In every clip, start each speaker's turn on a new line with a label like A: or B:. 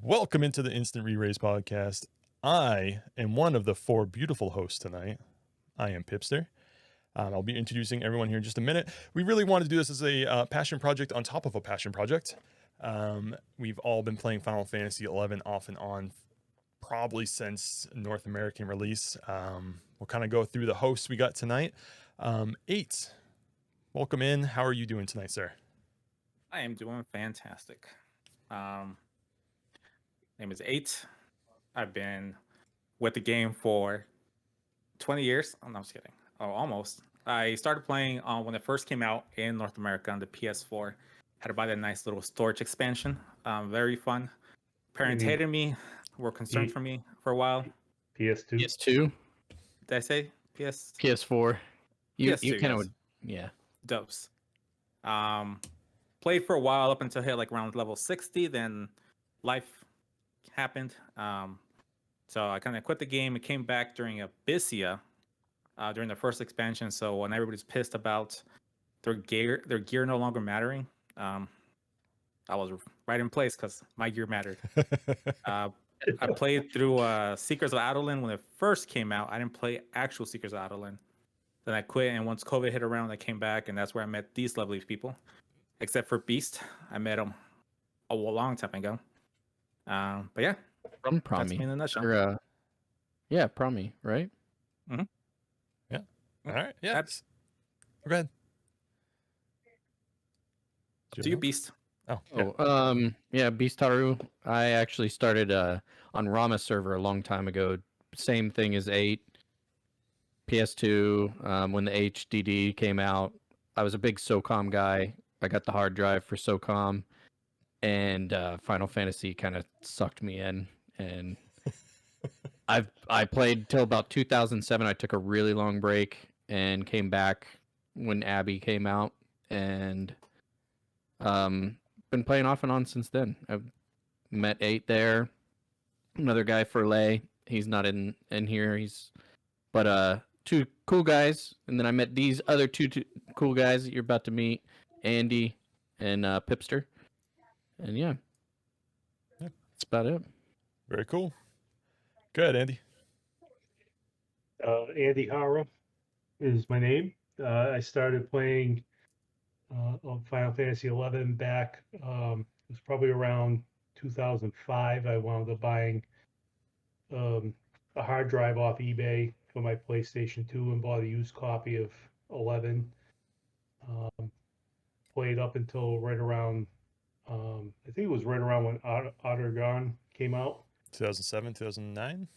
A: Welcome into the Instant Reraise podcast. I am one of the four beautiful hosts tonight. I am Pipster. I'll be introducing everyone here in just a minute. We really wanted to do this as a passion project on top of a passion project. We've all been playing Final Fantasy XI off and on probably since North American release. We'll kind of go through the hosts we got tonight. 8, welcome in. How are you doing tonight, sir?
B: I am doing fantastic. Name is 8. I've been with the game for 20 years. Oh, no, I'm just kidding. Oh, almost. I started playing when it first came out in North America on the PS4. Had to buy that nice little storage expansion. Very fun. Parents hated me. Were concerned for me for a while.
C: PS2.
D: PS2.
B: Did I say PS?
D: PS4. You
B: PS2,
D: kind of
B: yes.
D: would, yeah.
B: Dose. Played for a while up until hit like around level 60. Then life happened. So I kind of quit the game. It came back during Abyssia, during the first expansion. So when everybody's pissed about their gear no longer mattering, I was right in place because my gear mattered. I played through Seekers of Adoulin when it first came out. I didn't play actual Seekers of Adoulin. Then I quit, and once COVID hit around, I came back, and that's where I met these lovely people. Except for Beast, I met him a long time ago. But yeah,
D: From
B: that's
D: Promi.
B: me in a nutshell.
D: Or, yeah, Promi, right?
A: Yeah. All right. Yeah. Go ahead.
B: To you, Beast.
A: Oh,
D: Yeah, Beastaru. I actually started on Rama server a long time ago. Same thing as 8. PS2, when the HDD came out. I was a big SOCOM guy. I got the hard drive for SOCOM, and Final Fantasy kind of sucked me in. And I played till about 2007. I took a really long break and came back when Abby came out, and been playing off and on since then. I've met 8 there. Another guy for Lay. He's not in here. But 2 cool guys, and then I met these other two cool guys that you're about to meet, Andy and Pipster. And yeah, that's about it.
A: very cool. Good, Andy.
C: AndyHara is my name. I started playing on Final Fantasy XI back. It was probably around 2005. I wound up buying a hard drive off eBay for my PlayStation 2 and bought a used copy of 11. Played up until right around, I think it was right around when Autogon came out.
A: 2007, 2009,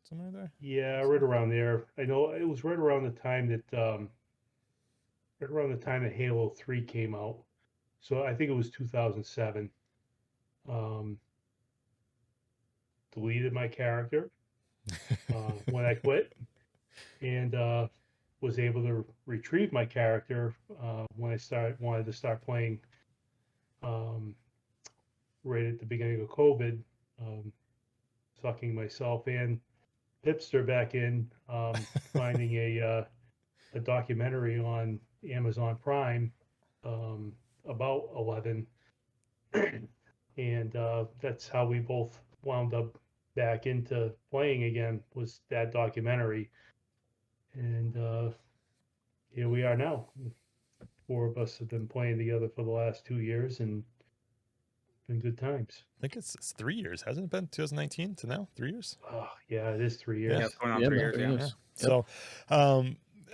A: something like that.
C: Yeah, right around there. I know it was right around the time that Halo 3 came out. So I think it was 2007. Deleted my character when I quit, and was able to retrieve my character when I wanted to start playing right at the beginning of COVID, sucking myself and Pipster back in, finding a documentary on Amazon Prime about 11, and that's how we both wound up back into playing again, was that documentary. And here we are now. 4 of us have been playing together for the last 2 years, and been good times.
A: I think it's 3 years, hasn't it been? 2019 to now, 3 years.
C: Oh yeah, it is 3 years.
B: Yeah, it's going on 3 years. Yeah.
A: So, a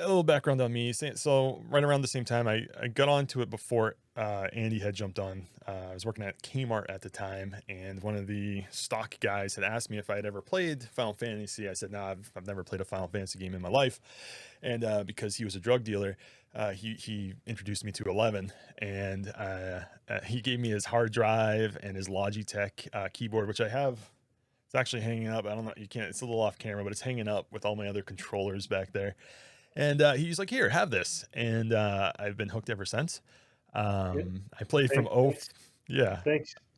A: little background on me. So, right around the same time, I got onto it before Andy had jumped on. I was working at Kmart at the time, and one of the stock guys had asked me if I had ever played Final Fantasy. I said, "No, I've never played a Final Fantasy game in my life." And because he was a drug dealer, he introduced me to 11, and he gave me his hard drive and his Logitech keyboard, which I have. It's actually hanging up. I don't know. You can't. It's a little off camera, but it's hanging up with all my other controllers back there. And he's like, "Here, have this." And I've been hooked ever since. I played from Yeah.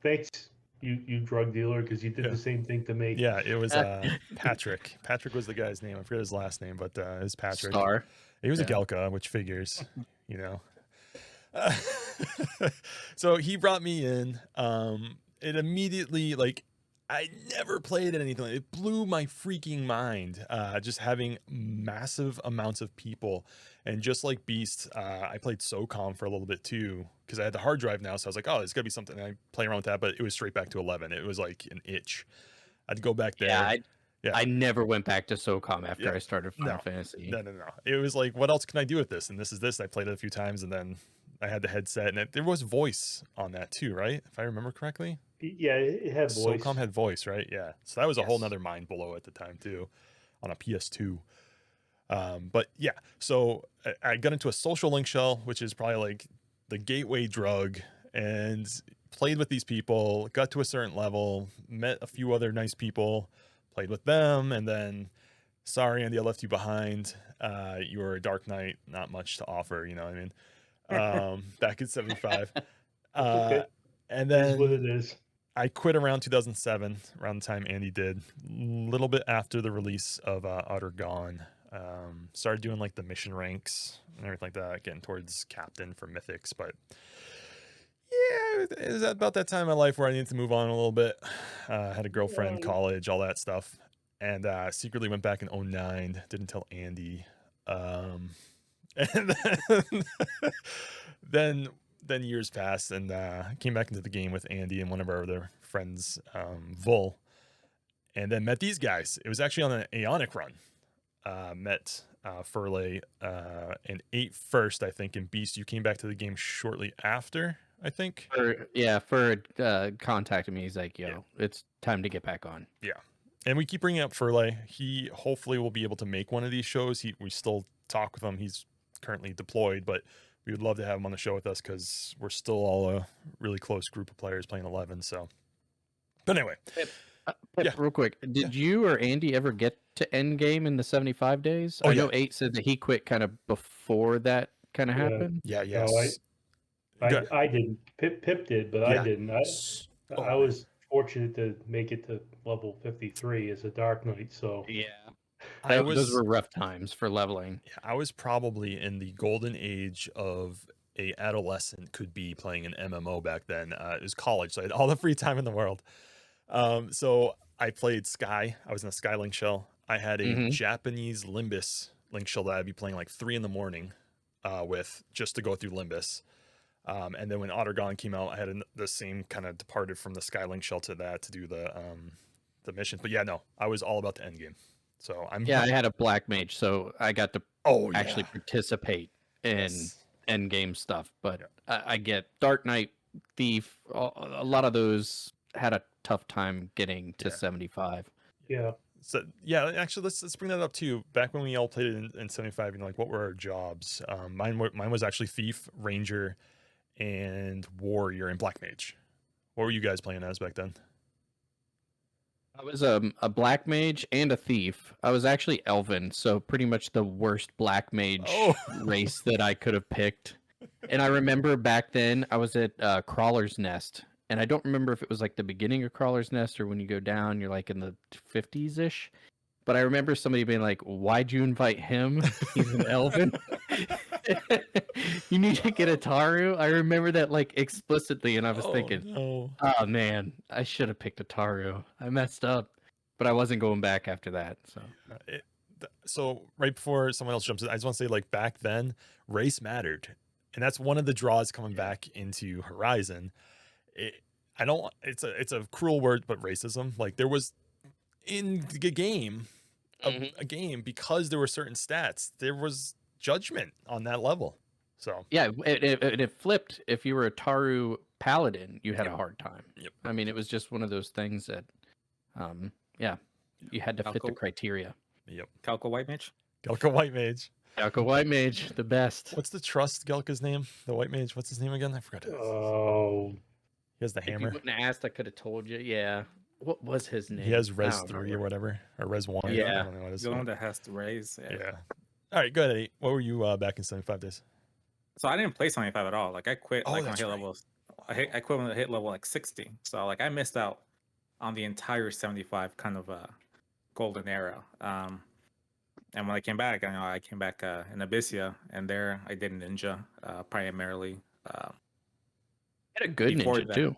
C: Thanks, you drug dealer, because you did the same thing to me.
A: Yeah, it was Patrick. Patrick was the guy's name. I forget his last name, but it was Patrick.
D: Star.
A: He was a Gelka, which figures, you know. So he brought me in. It immediately, like, I never played anything. It blew my freaking mind. Just having massive amounts of people, and just like Beast, I played SOCOM for a little bit too because I had the hard drive now. So I was like, oh, there's gotta be something. And I play around with that, but it was straight back to 11. It was like an itch. I'd go back
D: Yeah,
A: there. Yeah,
D: I never went back to SOCOM after
A: yeah.
D: I started Final
A: No,
D: Fantasy.
A: no. It was like, what else can I do with this? And this is this. I played it a few times, and then I had the headset, and there was voice on that too, right? If I remember correctly.
C: Yeah, it had voice.
A: SOCOM had voice, right? Yeah. So that was a whole
D: Yes.
A: nother mind below at the time too, on a PS2. But yeah, so I got into a social link shell, which is probably like the gateway drug, and played with these people, got to a certain level, met a few other nice people, played with them, and then sorry, Andy, I left you behind. You were a Dark Knight, not much to offer, you know what I mean? Back in 75.
C: Okay.
A: And
C: It is what
A: then
C: it is.
A: I quit around 2007, around the time Andy did, a little bit after the release of Utter Gone. Started doing like the mission ranks and everything like that, getting towards captain for mythics. But yeah, it was about that time in my life where I needed to move on a little bit. Had a girlfriend, college, all that stuff. And secretly went back in 09, didn't tell Andy. And then then years passed, and came back into the game with Andy and one of our other friends, Vul, and then met these guys. It was actually on an Aeonic run. Met Furley and ate first, I think, and Beast. You came back to the game shortly after, I think.
D: Ferd contacted me. He's like, "Yo, it's time to get back on."
A: Yeah, and we keep bringing up Furley. He hopefully will be able to make one of these shows. We still talk with him. He's currently deployed, but we would love to have him on the show with us because we're still all a really close group of players playing 11. So, but anyway,
D: Pip,
A: Yeah.
D: real quick, did you or Andy ever get to end game in the 75 days?
A: Oh,
D: I know
A: yeah.
D: 8 said that he quit kind of before that kind of
C: Yeah.
D: happened.
A: yeah,
C: No,
A: yes. Good.
C: I didn't. Pip did, but
A: Yeah.
C: I didn't.
A: Oh,
C: I was fortunate to make it to level 53 as a Dark Knight. So
D: Yeah,
A: I
D: those were rough times for leveling.
A: I was probably in the golden age of a adolescent could be playing an MMO back then. It was college, so I had all the free time in the world. So I played Sky. I was in a Sky Link shell. I had a
D: Mhm.
A: Japanese Limbus Link shell that I'd be playing like 3 a.m. With just to go through Limbus. And then when Ottergon came out, I had the same kind of departed from the Sky Link shell to that to do the mission. But yeah, no, I was all about the end game. So I'm
D: Yeah, I had a black mage, so I got to
A: Oh
D: actually
A: yeah.
D: participate in
A: Yes.
D: end game stuff. But
A: Yeah.
D: I get Dark Knight, Thief. A lot of those had a tough time getting to
A: Yeah.
D: 75.
C: yeah,
A: So yeah, actually, let's bring that up too. Back when we all played it in 75, you know, like what were our jobs? Mine was actually thief, ranger, and warrior and black mage. What were you guys playing as back then?
D: I was a black mage and a thief. I was actually elven, so pretty much the worst black mage
A: Oh.
D: race that I could have picked. And I remember back then I was at Crawler's Nest, and I don't remember if it was like the beginning of Crawler's Nest or when you go down, you're like in the 50s ish. But I remember somebody being like, "Why'd you invite him? He's an elven. You need to get a Taru." I remember that like explicitly, and I was thinking,
A: no.
D: "Oh man, I should have picked a Taru. I messed up." But I wasn't going back after that. So
A: So right before someone else jumps in, I just want to say, like, back then, race mattered, and that's one of the draws coming back into Horizon. I don't. It's a cruel word, but racism. Like, there was in the game, a game, because there were certain stats. There was judgment on that level. So
D: yeah, it flipped. If you were a Taru paladin, you had
A: Yep.
D: a hard time.
A: Yep.
D: I mean, it was just one of those things that, yeah, you had to fit the
B: Calco.
D: criteria.
A: Yep.
B: Calco White Mage.
A: Gelka White Mage.
D: Gelka White Mage, the best.
A: What's the trust Gelka's name? The White Mage. What's his name again? I forgot.
C: oh,
A: He has the
D: If you
A: hammer.
D: wouldn't have asked, I could have told you. Yeah. What was his name?
A: He has
D: I
A: Res
D: don't
A: 3 or
D: remember.
A: whatever, or Res 1.
D: Yeah.
A: I don't know what it is.
B: The one that has to raise.
A: Yeah. All right, go ahead, Eddie. What were you back in 75 days?
B: So I didn't play 75 at all. Like I quit
A: Oh,
B: like when I
A: that's
B: hit
A: right.
B: levels. I quit when I hit level like 60. So like I missed out on the entire 75 kind of golden era. And when I came back, I came back in Abyssia, and there I did ninja primarily.
D: Had a good
B: Before
D: ninja
B: that-
D: too.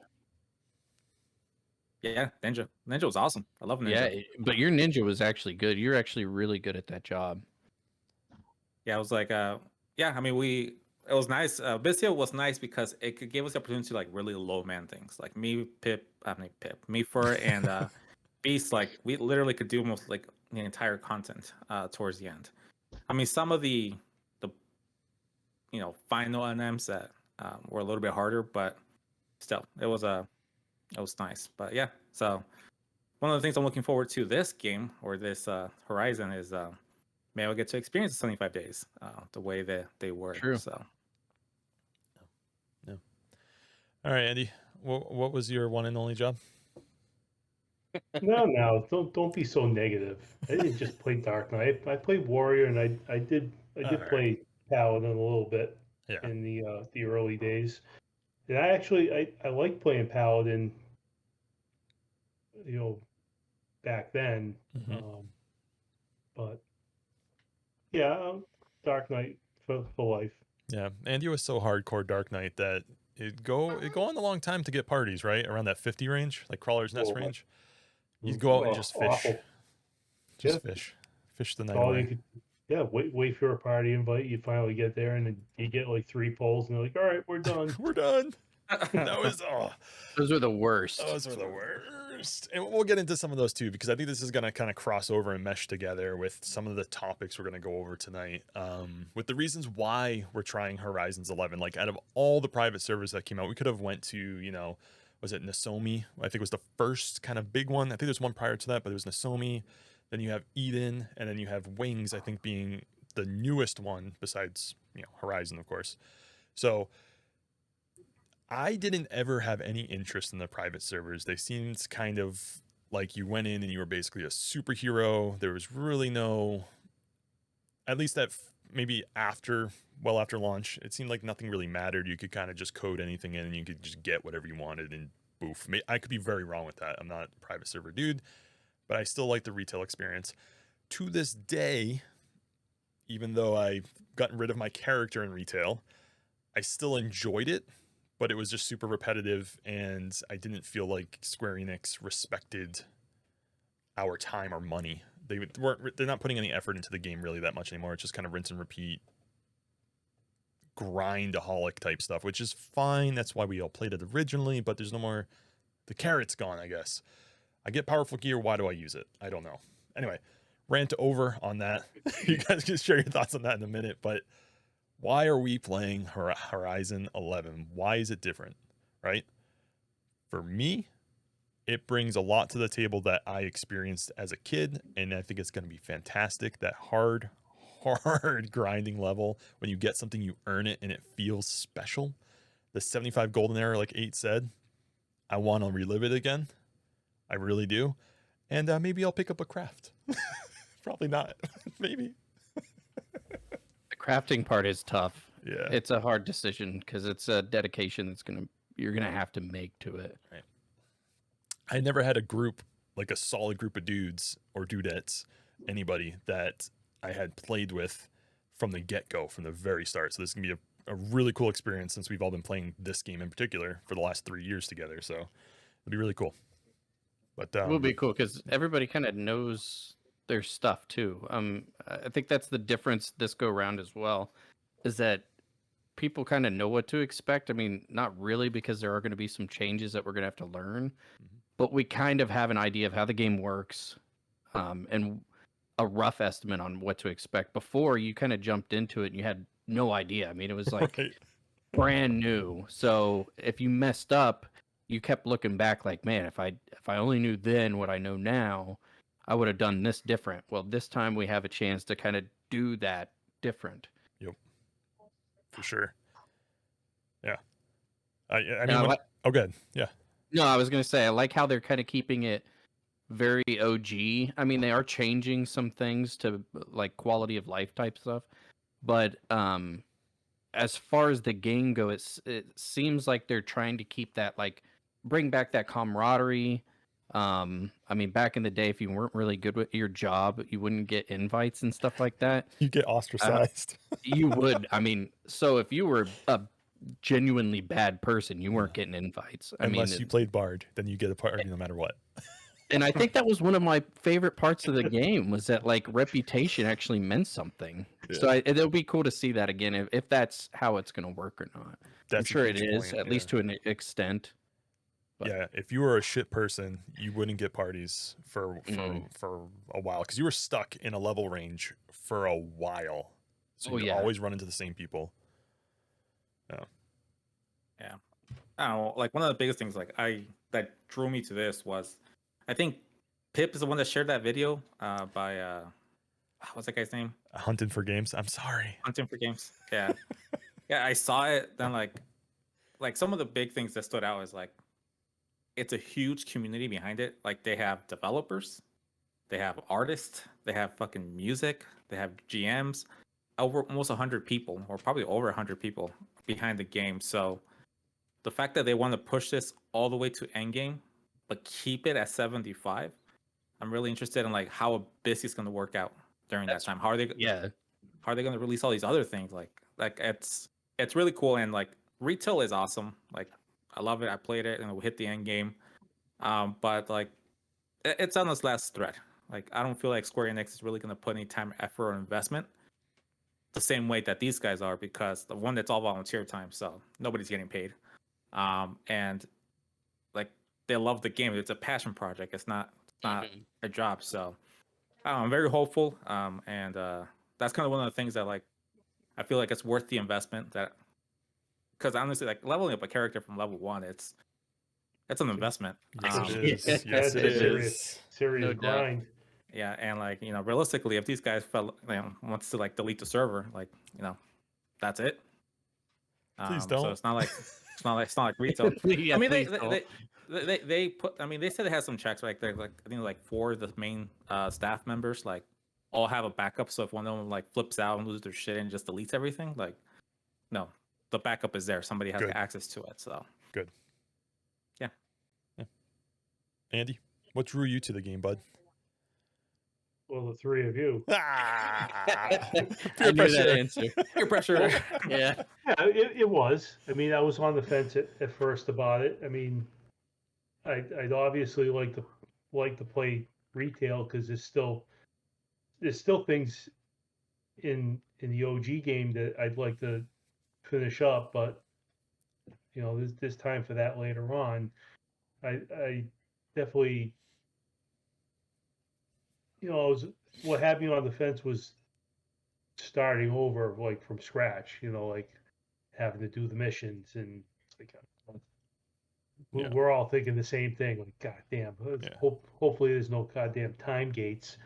B: Yeah, Ninja. Ninja was awesome. I love Ninja.
D: Yeah, but your ninja was actually good. You're actually really good at that job.
B: Yeah, it was like yeah, I mean it was nice. Visio was nice because it could give us the opportunity to like really low man things. Like me, me Fur and Beast, like we literally could do almost like the entire content towards the end. I mean some of the final NMs that were a little bit harder, but still it was nice. But yeah, so one of the things I'm looking forward to this game or this Horizon is maybe I'll get to experience the 75 days the way that they were.
D: True.
B: So
A: Yeah. All right, Andy. What was your one and only job?
C: No, don't be so negative. I didn't just play Dark Knight. I played Warrior, and I did
A: Alright.
C: play Paladin a little bit
A: Yeah.
C: in the early days. And I like playing Paladin, back then.
A: Mhm.
C: But yeah, Dark Knight for life.
A: Yeah, Andy was so hardcore Dark Knight that it'd go on a long time to get parties, right? Around that 50 range, like Crawler's Nest
C: Oh,
A: range. You'd go out and just fish.
C: Awful.
A: Just
C: Yeah.
A: fish the night
C: All you
A: away.
C: could, yeah, wait for a party invite. You finally get there, and then you get like 3 polls, and they're like, "All right, we're done."
A: We're done. That was
D: Those are the worst.
A: those were the worst. And we'll get into some of those too, because I think this is going to kind of cross over and mesh together with some of the topics we're going to go over tonight. With the reasons why we're trying Horizons 11. Like out of all the private servers that came out, we could have went to, was it Nosomi? I think it was the first kind of big one. I think there's one prior to that, but it was Nosomi. Then you have Eden, and then you have Wings, I think being the newest one besides, Horizon, of course. So I didn't ever have any interest in the private servers. They seemed kind of like you went in and you were basically a superhero. There was really no, at least maybe after launch, it seemed like nothing really mattered. You could kind of just code anything in and you could just get whatever you wanted and boof. I could be very wrong with that. I'm not a private server dude, but I still like the retail experience. To this day, even though I've gotten rid of my character in retail, I still enjoyed it, but it was just super repetitive, and I didn't feel like Square Enix respected our time or money. They're not putting any effort into the game really that much anymore. It's just kind of rinse and repeat, grindaholic type stuff, which is fine. That's why we all played it originally, but there's no more. The carrot's gone, I guess. I get powerful gear. Why do I use it? I don't know. Anyway, rant over on that. You guys can share your thoughts on that in a minute, but why are we playing Horizon 11? Why is it different, right? For me, it brings a lot to the table that I experienced as a kid, and I think it's going to be fantastic. That hard grinding level, when you get something, you earn it, and it feels special. The 75 golden era, like 8 said, I want to relive it again. I really do. And maybe I'll pick up a craft. Probably not. Maybe.
D: The crafting part is tough.
A: Yeah.
D: It's a hard decision because it's a dedication you're gonna have to make to it.
A: Right. I never had a group, like a solid group of dudes or dudettes, anybody that I had played with from the get-go, from the very start. So this is gonna be a really cool experience, since we've all been playing this game in particular for the last 3 years together. So it'll be really cool. But
D: It will be cool because everybody kind of knows their stuff too. I think that's the difference this go round as well, is that people kind of know what to expect. I mean, not really, because there are going to be some changes that we're going to have to learn, but we kind of have an idea of how the game works, and a rough estimate on what to expect. Before, you kind of jumped into it and you had no idea. I mean, it was like
A: right.
D: brand new. So if you messed up, you kept looking back like, man, if I only knew then what I know now, I would have done this different. Well, this time we have a chance to kind of do that different.
A: Yep. For sure. Yeah. I
D: And
A: mean, oh, good. Yeah.
D: No, I was going to say, I like how they're kind of keeping it very OG. I mean, they are changing some things to like quality of life type stuff, but as far as the game goes, it seems like they're trying to keep that, like, bring back that camaraderie. I mean, back in the day, if you weren't really good with your job, you wouldn't get invites and stuff like that.
A: You get ostracized.
D: You would. I mean, so if you were a genuinely bad person, you weren't getting invites. I
A: Unless
D: mean,
A: you played Bard, then you get a party no matter what.
D: and I think that was one of my favorite parts of the game was that like reputation actually meant something. So it would be cool to see that again if that's how it's going to work or not.
A: That's
D: I'm
A: a
D: sure it
A: huge
D: is,
A: point,
D: at least to an extent. But,
A: yeah, if you were a shit person, you wouldn't get parties for a while because you were stuck in a level range for a while. So you'd always run into the same people.
B: Yeah. I don't know, like one of the biggest things that drew me to this was I think Pip is the one that shared that video by what's that guy's name?
A: Hunting for Games. I'm sorry.
B: Hunting for Games. Yeah. Yeah, I saw it. Then like some of the big things that stood out is like it's a huge community behind it. Like they have developers, they have artists, they have fucking music, they have GMs, over almost 100 people, or probably over 100 people behind the game. So the fact that they want to push this all the way to endgame, but keep it at 75, I'm really interested in like how Abyss is going to work out during that time. How are they going to release all these other things? Like it's really cool, and like retail is awesome. Like I love it. I played it and we hit the end game. But like it's on this last thread. Like I don't feel like Square Enix is really going to put any time, effort, or investment the same way that these guys are, because the one that's all volunteer time, so nobody's getting paid. And like they love the game. It's a passion project. It's not a job. So I'm very hopeful. And that's kind of one of the things that like I feel like it's worth the investment. That because honestly, like leveling up a character from level 1, it's an investment.
A: Yes, it is. Yes, it is.
C: Serious grind.
B: Yeah, and like realistically, if these guys wants to like delete the server, like that's it.
A: Please don't.
B: So it's not like retail.
D: Yeah,
B: I mean, they put. I mean, they said it has some checks. Like they're like I think like 4 of the main staff members like all have a backup. So if one of them like flips out and loses their shit and just deletes everything, like no, the backup is there. Somebody has access to it. So
A: good.
B: Yeah.
A: Andy, what drew you to the game, bud?
C: Well, the 3 of you.
A: Peer pressure.
D: Answer.
B: Peer pressure.
C: Yeah, it was. I mean, I was on the fence at first about it. I mean, I'd obviously like to play retail because there's still things in the OG game that I'd like to finish up, but there's time for that later on. I definitely, what had me on the fence was starting over like from scratch, like having to do the missions, and it's like we're all thinking the same thing, like goddamn, hopefully there's no goddamn time gates,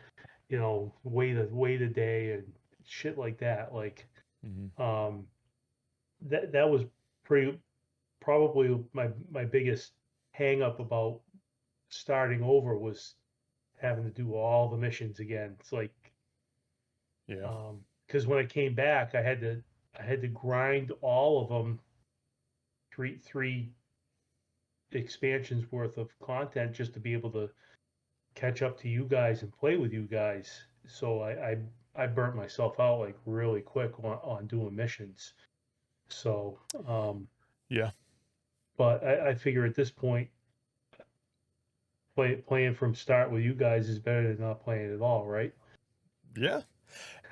C: wait a day and shit like that. Like that was probably my biggest hang up about starting over was having to do all the missions again. It's like because when I came back, I had to grind all of them, three expansions worth of content just to be able to catch up to you guys and play with you guys. So I burnt myself out like really quick on doing missions. So but I figure at this point, playing from start with you guys is better than not playing at all, right?
A: Yeah.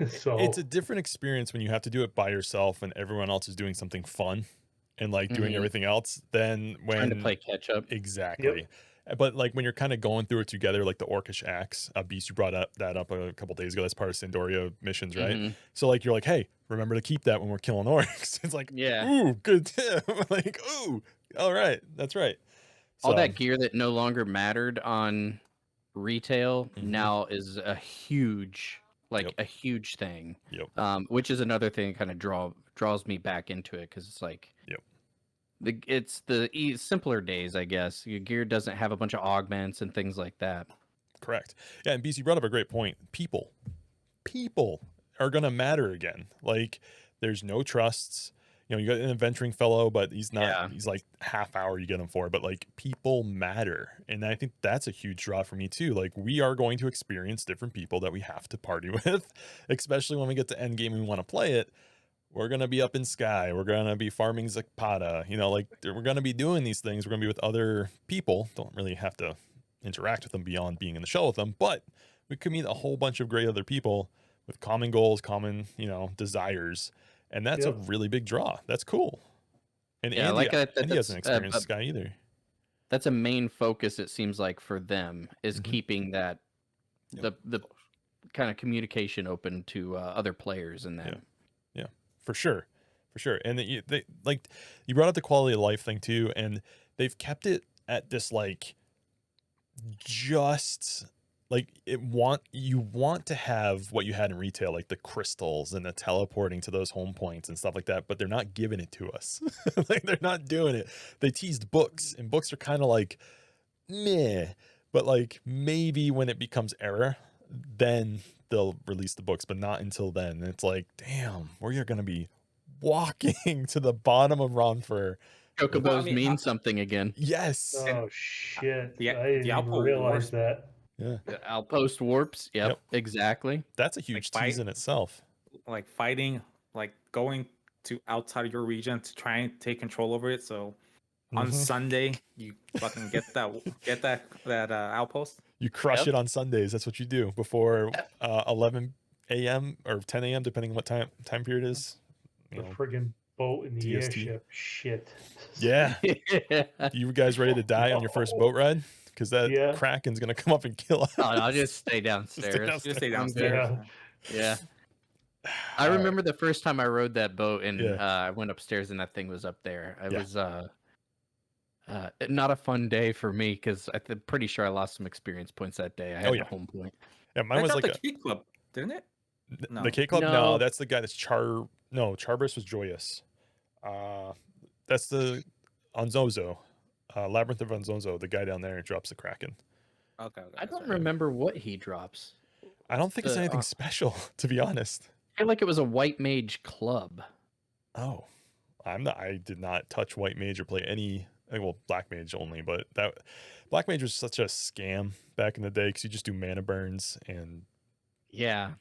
C: So
A: it's a different experience when you have to do it by yourself and everyone else is doing something fun and like doing everything else than when
D: trying to play catch up.
A: Exactly. But like when you're kind of going through it together, like the Orcish Axe, Beast, you brought that up a couple days ago. That's part of Sandoria missions, right? So like you're like, hey, remember to keep that when we're killing orcs. It's like, ooh, good tip. Like, ooh, all right, that's right.
D: All that gear that no longer mattered on retail now is a huge a huge thing. Which is another thing that kind of draws me back into it, because it's like it's the simpler days, I guess. Your gear doesn't have a bunch of augments and things like that.
A: Correct. Yeah, and BC brought up a great point. People are gonna matter again. Like there's no trusts. You got an adventuring fellow, but he's not. He's like half hour you get him for. But like people matter, and I think that's a huge draw for me too. Like we are going to experience different people that we have to party with, especially when we get to end game and we want to play it. we're gonna be up in Sky, we're gonna be farming Zapata, you know, like we're gonna be doing these things. We're gonna be with other people. Don't really have to interact with them beyond being in the shell with them, but we could meet a whole bunch of great other people with common goals, common, you know, desires, and that's a
C: Yep.
A: really big draw. That's cool. And
D: Yeah,
A: Andy,
D: like I,
A: Andy
D: that's
A: hasn't experienced Sky either.
D: that's a main focus. It seems like for them is
A: Mhm.
D: keeping that
A: Yep.
D: the kind of communication open to other players and that.
A: Yeah, for sure, for sure. And they like you brought up the quality of life thing too, and they've kept it at this like just like you want to have what you had in retail, like the crystals and the teleporting to those home points and stuff like that, but they're not giving it to us. Like they're not doing it. They teased books, and books are kind of like meh, but like maybe when it becomes era, then they'll release the books, but not until then. And it's like, damn, we're gonna be walking to the bottom of Ronfer.
D: Chocobos
B: mean,
D: mean something again.
A: Yes.
C: Oh shit!
B: the
C: I didn't even
B: Outpost
C: realize
B: Wars,
C: that.
A: Yeah.
D: The outpost warps. Yep, exactly.
A: That's a huge tease
B: fight-
A: in itself.
B: like fighting, like going to outside of your region to try and take control over it. So on
A: Mhm.
B: Sunday, you fucking get that outpost.
A: You crush
D: Yep.
A: it on Sundays. That's what you do before 11 a.m. or 10 a.m. depending on what time period is. You
C: The
A: know,
C: friggin' boat in the
A: DST.
C: airship. Shit.
A: yeah. You guys ready to die on your first boat ride? Because that
C: Yeah.
A: Kraken's gonna come up and kill us.
D: I'll just stay downstairs.
A: downstairs.
B: Just stay
D: I'm
B: downstairs.
D: good. Yeah. I
A: All right.
D: remember the first time I rode that boat and
A: Yeah.
D: I went upstairs and that thing was up there. It
A: Yeah.
D: was not a fun day for me because I'm pretty sure I lost some experience points that day. I had
A: Oh,
D: the
A: yeah.
D: home point.
A: Yeah, mine
B: I
A: was
B: thought
A: like
B: the Key Club, didn't it? No.
A: the K Club. No,
D: No.
A: that's the guy that's Charburst was Joyous. That's the Onzozo, Labyrinth of Onzozo. The guy down there drops the Kraken.
B: Okay.
D: I don't
B: sorry.
D: remember what he drops.
A: I don't think it's
D: The,
A: anything special, to be honest.
D: I feel like it was a white mage club.
A: Oh, I did not touch White Mage or play any. Well, Black Mage only, but that Black Mage was such a scam back in the day because you just do mana burns, and
D: Yeah,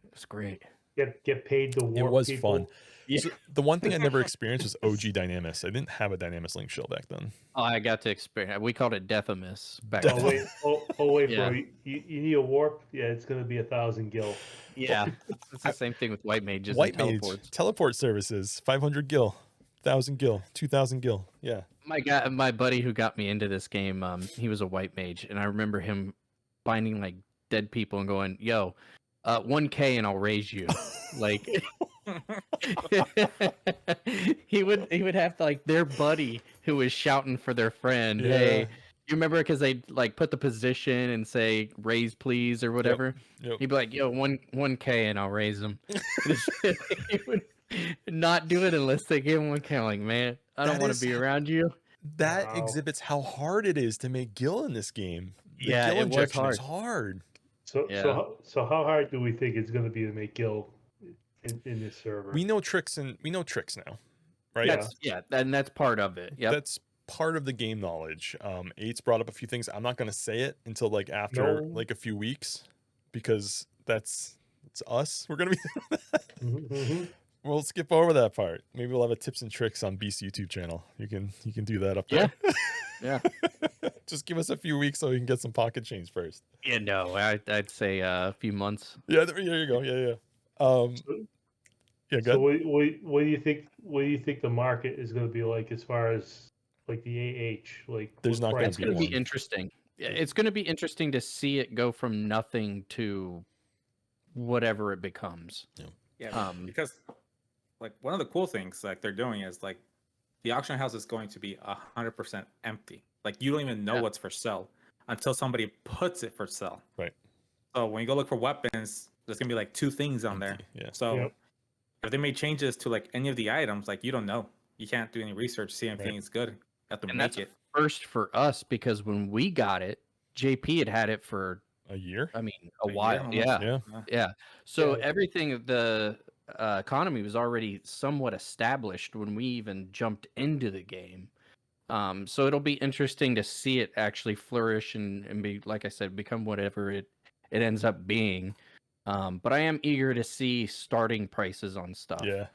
D: it was great.
C: Get paid to warp
A: it was
C: people.
A: fun.
D: Yeah.
A: So the one thing I never experienced was OG Dynamis. I didn't have a Dynamis Link Shell back then.
D: Oh, I got to experience. We called it Deathamus back
C: Oh
D: then.
C: wait, wait,
D: Yeah.
C: bro. You need a warp? Yeah, it's gonna be 1,000 gil.
D: Yeah, it's the same thing with white mages
A: White
D: and
A: Mage
D: teleports.
A: teleport services, 500 gil, 1,000 gil, 2,000 gil. Yeah.
D: My buddy who got me into this game, he was a white mage, and I remember him finding like dead people and going, "Yo, 1K and I'll raise you." Like he would have to, like, their buddy who was shouting for their friend, "Hey,
A: Yeah.
D: you remember?" Because they like put the position and say "raise please" or whatever.
A: Yep.
D: He'd be like, "Yo, 1K and I'll raise them." He would not do it unless they gave him 1K. I'm like, man, I don't
A: That
D: want
A: is-
D: to be around you.
A: That
C: Wow.
A: exhibits how hard it is to make gil in this game. The
D: Yeah,
A: gil
D: it was
A: injection
D: hard.
A: is hard.
C: So
D: Yeah.
C: so how hard do we think it's gonna be to make gil in this server?
A: We know tricks now, right?
D: And that's part of it. Yep.
A: That's part of the game knowledge. Eight's brought up a few things. I'm not gonna say it until like after
C: No.
A: like a few weeks because it's us. We're gonna be
C: Mhm.
A: we'll skip over that part. Maybe we'll have a tips and tricks on Beast YouTube channel. You can do that up there.
D: Yeah.
A: Just give us a few weeks so we can get some pocket change first.
D: Yeah, no, I'd say a few months.
A: Yeah, there you go. Yeah. Yeah,
C: So
A: good.
C: what do you think? What do you think the market is going to be like as far as like the AH? Like
A: There's
C: what
A: not gonna
C: price
D: It's
A: be
D: going to be
A: one.
D: interesting. Yeah, it's going to be interesting to see it go from nothing to whatever it becomes.
B: Yeah, because like one of the cool things like they're doing is like the auction house is going to be 100% empty. Like you don't even know
D: Yeah.
B: what's for sale until somebody puts it for sale.
A: Right.
B: So when you go look for weapons, there's gonna be like 2 things on there.
A: Empty, yeah.
B: So
C: Yep.
B: if they made changes to like any of the items, like you don't know. You can't do any research, see anything is good. You have to
D: And
B: make
D: that's
B: it.
D: first for us because when we got it, JP had it for,
A: A year?
D: I mean,
B: A
D: a
B: year
D: while.
B: almost.
D: Yeah.
A: Yeah.
D: Yeah. So
C: Yeah.
D: everything, the economy was already somewhat established when we even jumped into the game. So it'll be interesting to see it actually flourish and be, like I said, become whatever it ends up being. But I am eager to see starting prices on stuff.
A: Yeah.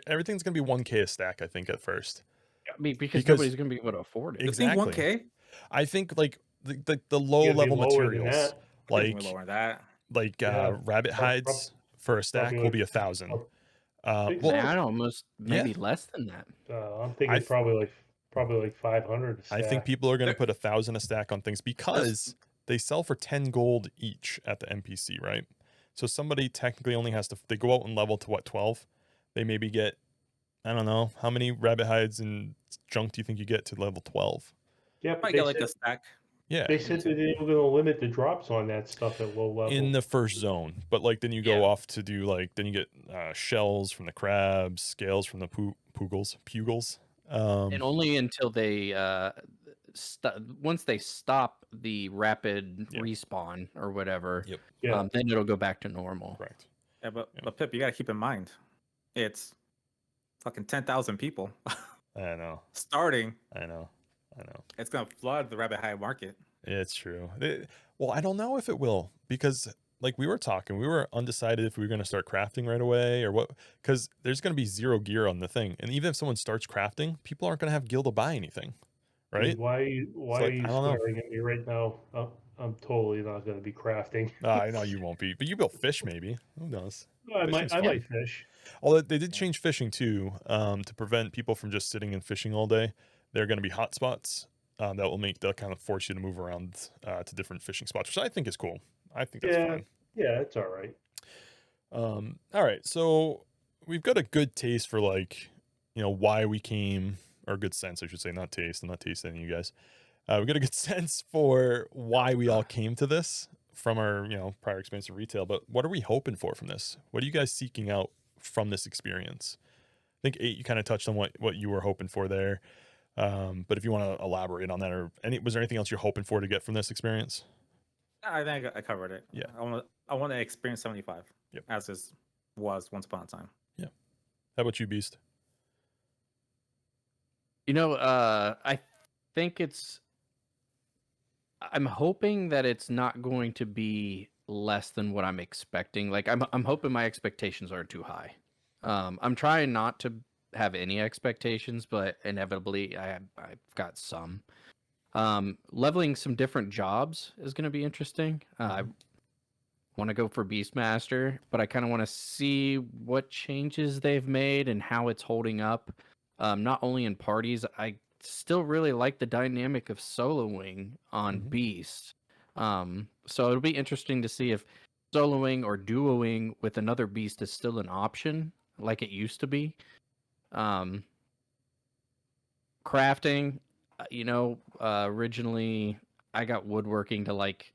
A: Everything's gonna be 1K a stack, I think, at first.
D: I mean, because
A: Because
D: nobody's gonna be able to afford it.
B: It's being
A: exactly.
B: 1K.
A: I think like the low
C: You gotta be
A: level
C: lower than
A: materials,
C: that.
B: I think
A: like
B: we're lower than that.
C: Yeah.
A: rabbit hides for a stack
C: Probably
A: will
C: like
A: be 1,000.
C: Think
A: Well,
C: so?
D: Man, almost
A: yeah,
D: maybe less than that.
C: I'm
A: I
C: thinking
A: th-
C: probably like 500 a
A: I think
C: stack.
A: people are gonna
B: There-
A: put 1,000 a stack on things because they sell for 10 gold each at the NPC, right? So somebody technically only has to, they go out and level to what, 12? They maybe get, I don't know, how many rabbit hides and junk do you think you get to level 12?
C: Yeah, but
B: Probably get like a stack.
A: Yeah,
C: they said that they were going to limit the drops on that stuff at low level.
A: in the first zone. But like then you go off to do like, then you get shells from the crabs, scales from the pugils.
D: And only until they once they stop the rapid
A: Yeah.
D: respawn or whatever,
A: Yep.
C: Yeah.
D: then it'll go back to normal.
A: Correct.
B: Yeah, but Pip, you gotta keep in mind, it's fucking 10,000 people
A: I know.
B: starting.
A: I know.
B: It's gonna flood the rabbit hide market.
A: It's true. Well, I don't know if it will because like we were talking, we were undecided if we were going to start crafting right away or what, because there's going to be 0 gear on the thing. And even if someone starts crafting, people aren't going to have gil to buy anything. Right?
C: Why are you
A: I don't know.
C: swearing at me right now? I'm totally not going to be crafting.
A: I know you won't be, but you will fish maybe. Who knows?
C: I
A: Fishing's
C: might
A: fun.
C: fish.
A: Although they did change fishing too, to prevent people from just sitting and fishing all day. There are going to be hot spots they'll kind of force you to move around to different fishing spots, which I think is cool. I think that's fine.
C: Yeah, it's all right.
A: All right, so we've got a good taste for like, why we came, or good sense, I should say, not taste. I'm not tasting you guys. We got a good sense for why we all came to this from our, prior experience in retail. But what are we hoping for from this? What are you guys seeking out from this experience? I think 8, you kind of touched on what you were hoping for there. But if you want to elaborate on that, or was there anything else you're hoping for to get from this experience?
B: I think I covered it.
A: Yeah.
B: I want to experience 75.
A: Yep.
B: As this was once upon a time.
A: Yeah. How about you, Beast?
D: I think I'm hoping that it's not going to be less than what I'm expecting. Like I'm hoping my expectations aren't too high. I'm trying not to have any expectations, but inevitably I've got some. Leveling some different jobs is going to be interesting. I want to go for Beastmaster, but I kind of want to see what changes they've made and how it's holding up. Not only in parties, I still really like the dynamic of soloing on Beast. So it'll be interesting to see if soloing or duoing with another Beast is still an option like it used to be. Crafting, originally I got woodworking to like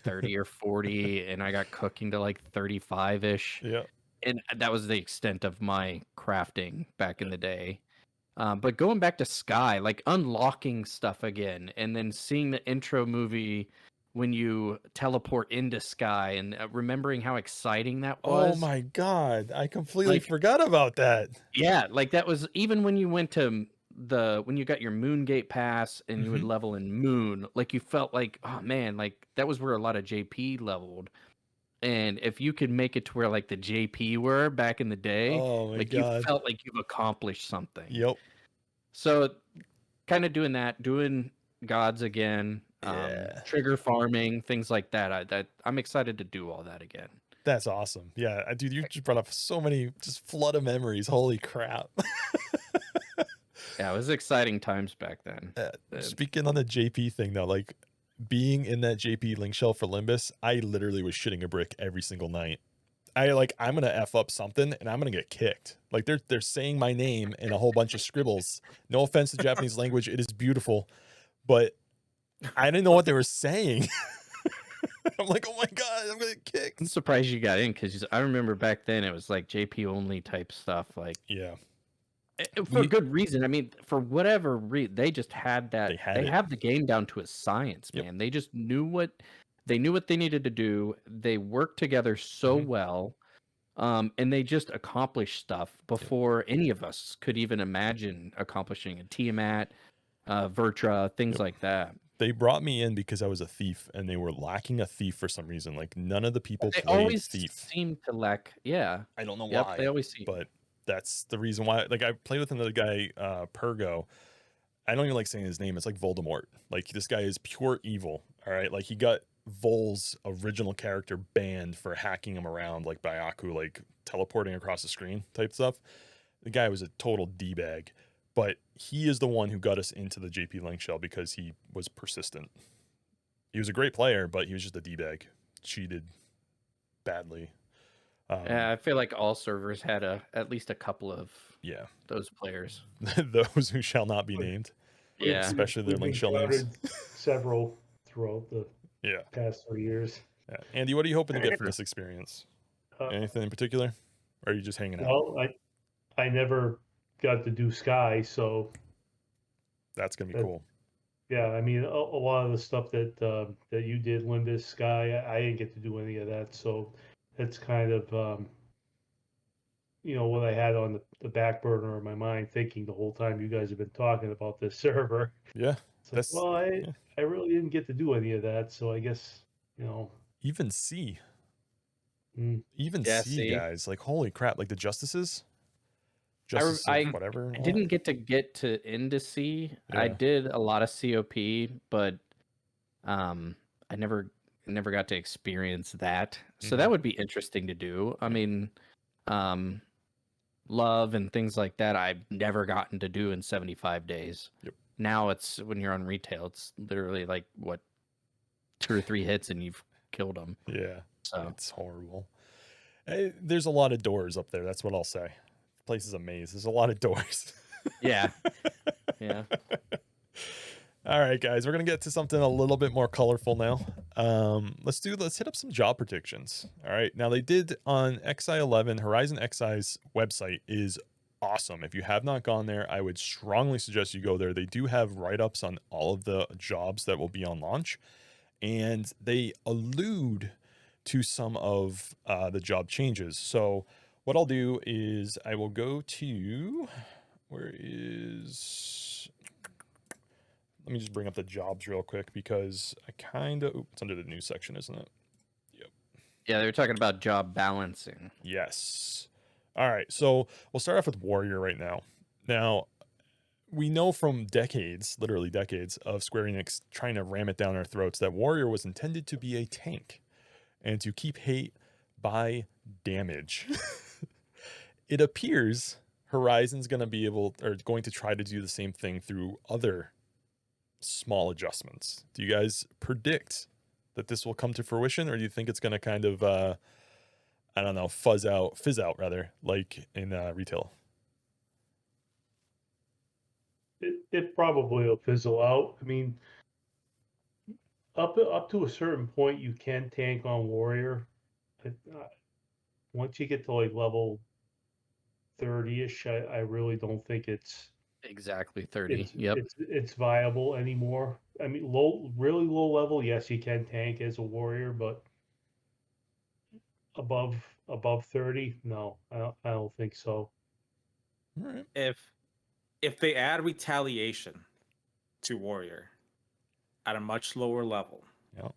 D: 30 or 40 and I got cooking to like 35-ish.
A: Yeah.
D: And that was the extent of my crafting back in the day. But going back to Sky, like unlocking stuff again and then seeing the intro movie when you teleport into Sky and remembering how exciting that was.
A: Oh my God. I completely forgot about that.
D: Yeah, like that was even when you went to when you got your Moongate pass and you would level in Moon, like you felt like, oh man, like that was where a lot of JP leveled. And if you could make it to where like the JP were back in the day, like you felt like you've accomplished something.
A: Yep.
D: So kind of doing gods again, trigger farming, things like that. I'm excited to do all that again.
A: That's awesome. Yeah, dude, you just brought up so many just flood of memories. Holy crap.
D: Yeah, it was exciting times back then.
A: Speaking on the JP thing though, like being in that JP link shell for Limbus, I literally was shitting a brick every single night. I'm gonna F up something and I'm gonna get kicked. Like they're saying my name in a whole bunch of scribbles. No offense to Japanese language, it is beautiful, but I didn't know what they were saying. I'm like, oh my God, I'm gonna get kicked.
D: I'm surprised you got in because I remember back then it was like JP only type stuff. Like,
A: yeah,
D: for good reason. I mean, for whatever reason, they just had that. They have the game down to a science, man. They just knew what they needed to do. They worked together so well, and they just accomplished stuff before any of us could even imagine accomplishing. A Tiamat, Vertra, things like that.
A: They brought me in because I was a thief, and they were lacking a thief for some reason. Like none of the people
D: They
A: played
D: always
A: thief.
D: seem to lack. Yeah,
A: I don't know why.
D: They always seem.
A: But That's the reason why. Like I played with another guy, Pergo. I don't even like saying his name. It's like Voldemort. Like this guy is pure evil. All right. Like he got Vol's original character banned for hacking him around like Byaku, like teleporting across the screen type stuff. The guy was a total D-bag, but he is the one who got us into the JP Link shell because he was persistent. He was a great player, but he was just a D-bag. Cheated badly.
D: I feel like all servers had at least a couple of
A: Yeah.
D: those players.
A: Those who shall not be named.
D: Yeah.
A: Especially their
C: We've
A: link shell names.
C: encountered several throughout the
A: Yeah.
C: past 3 years.
A: Yeah. Andy, what are you hoping to get from this experience? Anything in particular? Or are you just hanging out?
C: Well, I never got to do Sky, so
A: That's gonna be cool.
C: yeah. I mean, a lot of the stuff that that you did, Limbus, Sky, I didn't get to do any of that. So that's kind of what I had on the back burner of my mind, thinking the whole time you guys have been talking about this server.
A: Yeah.
C: It's like, well, I really didn't get to do any of that, so I guess
A: even C.
C: Mm.
A: Even
D: Yeah,
A: C,
D: C.
A: guys. Like holy crap! Like the justices. Whatever.
D: I didn't get to into C. I
A: Yeah.
D: did a lot of COP, but I never got to experience that. So that would be interesting to do. I mean, love and things like that I've never gotten to do in 75 days.
A: Yep.
D: Now it's when you're on retail, it's literally like what 2 or 3 hits and you've killed them.
A: Yeah.
D: So
A: it's horrible. There's a lot of doors up there. That's what I'll say. The place is a maze. There's a lot of doors.
D: yeah. Yeah.
A: All right, guys, we're gonna get to something a little bit more colorful now. Let's hit up some job predictions. All right, now they did on XI11. HorizonXI's website is awesome. If you have not gone there, I would strongly suggest you go there. They do have write-ups on all of the jobs that will be on launch, and they allude to some of the job changes. So what I'll do is I will go to let me just bring up the jobs real quick because I it's under the news section, isn't it? Yep.
D: Yeah, they were talking about job balancing.
A: Yes. All right, so we'll start off with Warrior right now. Now, we know from decades, literally decades, of Square Enix trying to ram it down our throats that Warrior was intended to be a tank and to keep hate by damage. It appears Horizon's going to try to do the same thing through other small adjustments. Do you guys predict that this will come to fruition, or do you think it's going to kind of I don't know, fizz out rather, like in retail?
C: It probably will fizzle out. I mean, up to a certain point, you can tank on Warrior. Once you get to like level 30-ish, I really don't think it's
D: exactly 30. Yep.
C: It's viable anymore. I mean, really low level, yes, you can tank as a Warrior, but above 30, no, I don't think so.
A: All right.
B: If they add retaliation to Warrior at a much lower level,
A: Yep.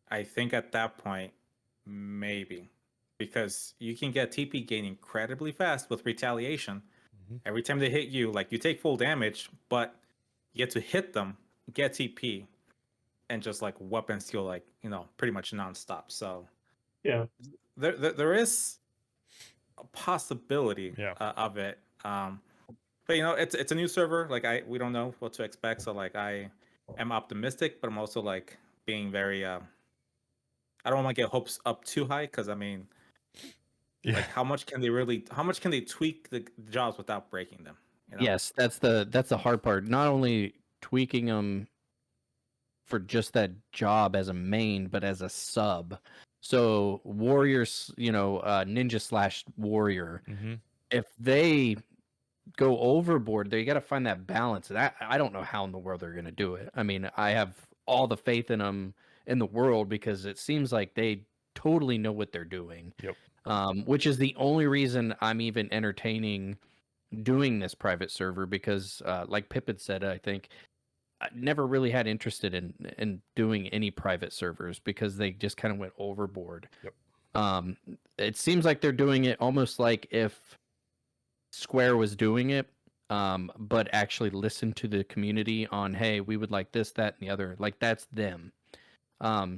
B: I think at that point, maybe. Because you can get TP gain incredibly fast with retaliation. Every time they hit you, like you take full damage, but you get to hit them, get TP, and just like weapon steal, like, pretty much nonstop. So
C: yeah,
B: there is a possibility of it. But it's a new server. Like we don't know what to expect. So like I am optimistic, but I'm also like being very I don't want to get hopes up too high because I mean. Yeah. Like how much can they tweak the jobs without breaking them?
D: Yes, that's the hard part. Not only tweaking them for just that job as a main, but as a sub. So warriors, ninja / warrior, if they go overboard, they got to find that balance. And I don't know how in the world they're going to do it. I mean, I have all the faith in them in the world because it seems like they totally know what they're doing.
A: Yep.
D: Which is the only reason I'm even entertaining doing this private server because, like Pip had said, I think I never really had interested in doing any private servers because they just kind of went overboard.
A: Yep.
D: It seems like they're doing it almost like if Square was doing it, but actually listen to the community on, hey, we would like this, that, and the other. Like, that's them.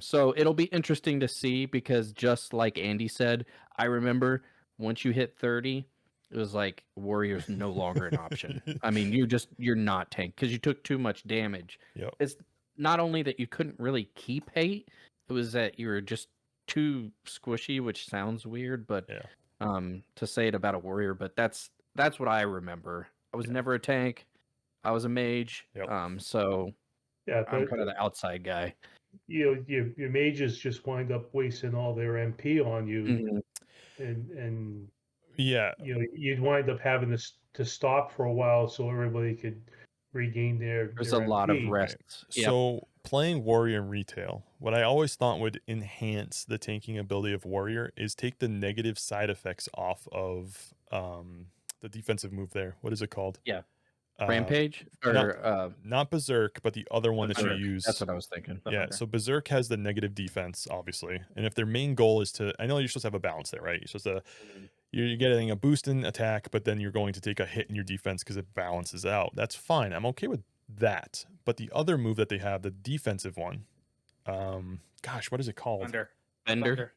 D: So it'll be interesting to see, because just like Andy said, I remember once you hit 30, it was like Warrior's no longer an option. I mean, you're not tank because you took too much damage.
A: Yep.
D: It's not only that you couldn't really keep hate, it was that you were just too squishy, which sounds weird, but
A: Yeah.
D: to say it about a Warrior, but that's what I remember. I was
A: Yeah.
D: never a tank. I was a mage.
A: Yep.
D: So
C: Yeah,
D: I'm
C: but
D: kind of the outside guy.
C: your mages just wind up wasting all their MP on you,
D: Mhm.
C: and
A: Yeah.
C: you'd wind up having to stop for a while so everybody could regain their
D: There's a lot of
C: MP.
A: Right.
D: rests. Yep.
A: So playing Warrior in retail, what I always thought would enhance the tanking ability of Warrior is take the negative side effects off of the defensive move there. What is it called?
D: Yeah.
A: Uh,
D: Rampage
A: not,
D: or
A: not Berserk, but the other one that you
D: Berserk.
A: use.
D: That's what I was thinking.
A: Yeah,
B: Defender.
A: so Berserk has the negative defense, obviously. And if their main goal is to, I know you're supposed to have a balance there, right? You're supposed to, you're getting a boost in attack, but then you're going to take a hit in your defense because it balances out. That's fine. I'm okay with that. But the other move that they have, the defensive one, gosh, what is it called?
B: Defender.
D: Defender.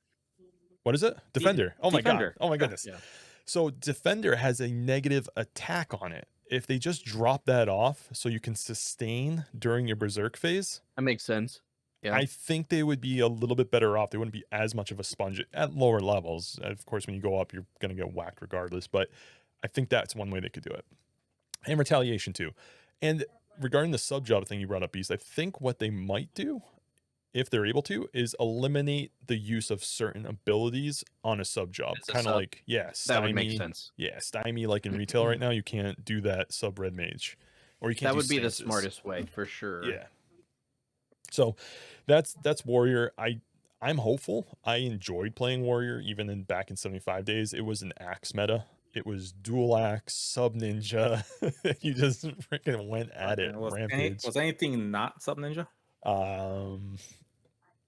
A: What is it? Defender. Oh my
B: Defender.
A: god. Oh my
B: Yeah.
A: goodness.
D: Yeah.
A: So Defender has a negative attack on it. If they just drop that off so you can sustain during your Berserk phase,
D: That makes sense. Yeah.
A: I think they would be a little bit better off. They wouldn't be as much of a sponge at lower levels. Of course, when you go up, you're going to get whacked regardless. But I think that's one way they could do it. And retaliation too. And regarding the sub job thing you brought up, Beast, I think what they might do, if they're able to, is eliminate the use of certain abilities on a sub job.
D: As a
A: Kind of
D: sub,
A: like, yeah,
D: that would make
A: stymie.
D: sense.
A: Yeah, stymie, like in retail right now, you can't do that sub red mage. Or you can't
D: That
A: do
D: would be the
A: stances.
D: smartest way for sure.
A: Yeah. So that's Warrior. I'm hopeful. I enjoyed playing Warrior even back in 75 days. It was an axe meta. It was dual axe, sub ninja. You just freaking went at it. Rampage.
B: Was anything not Sub Ninja?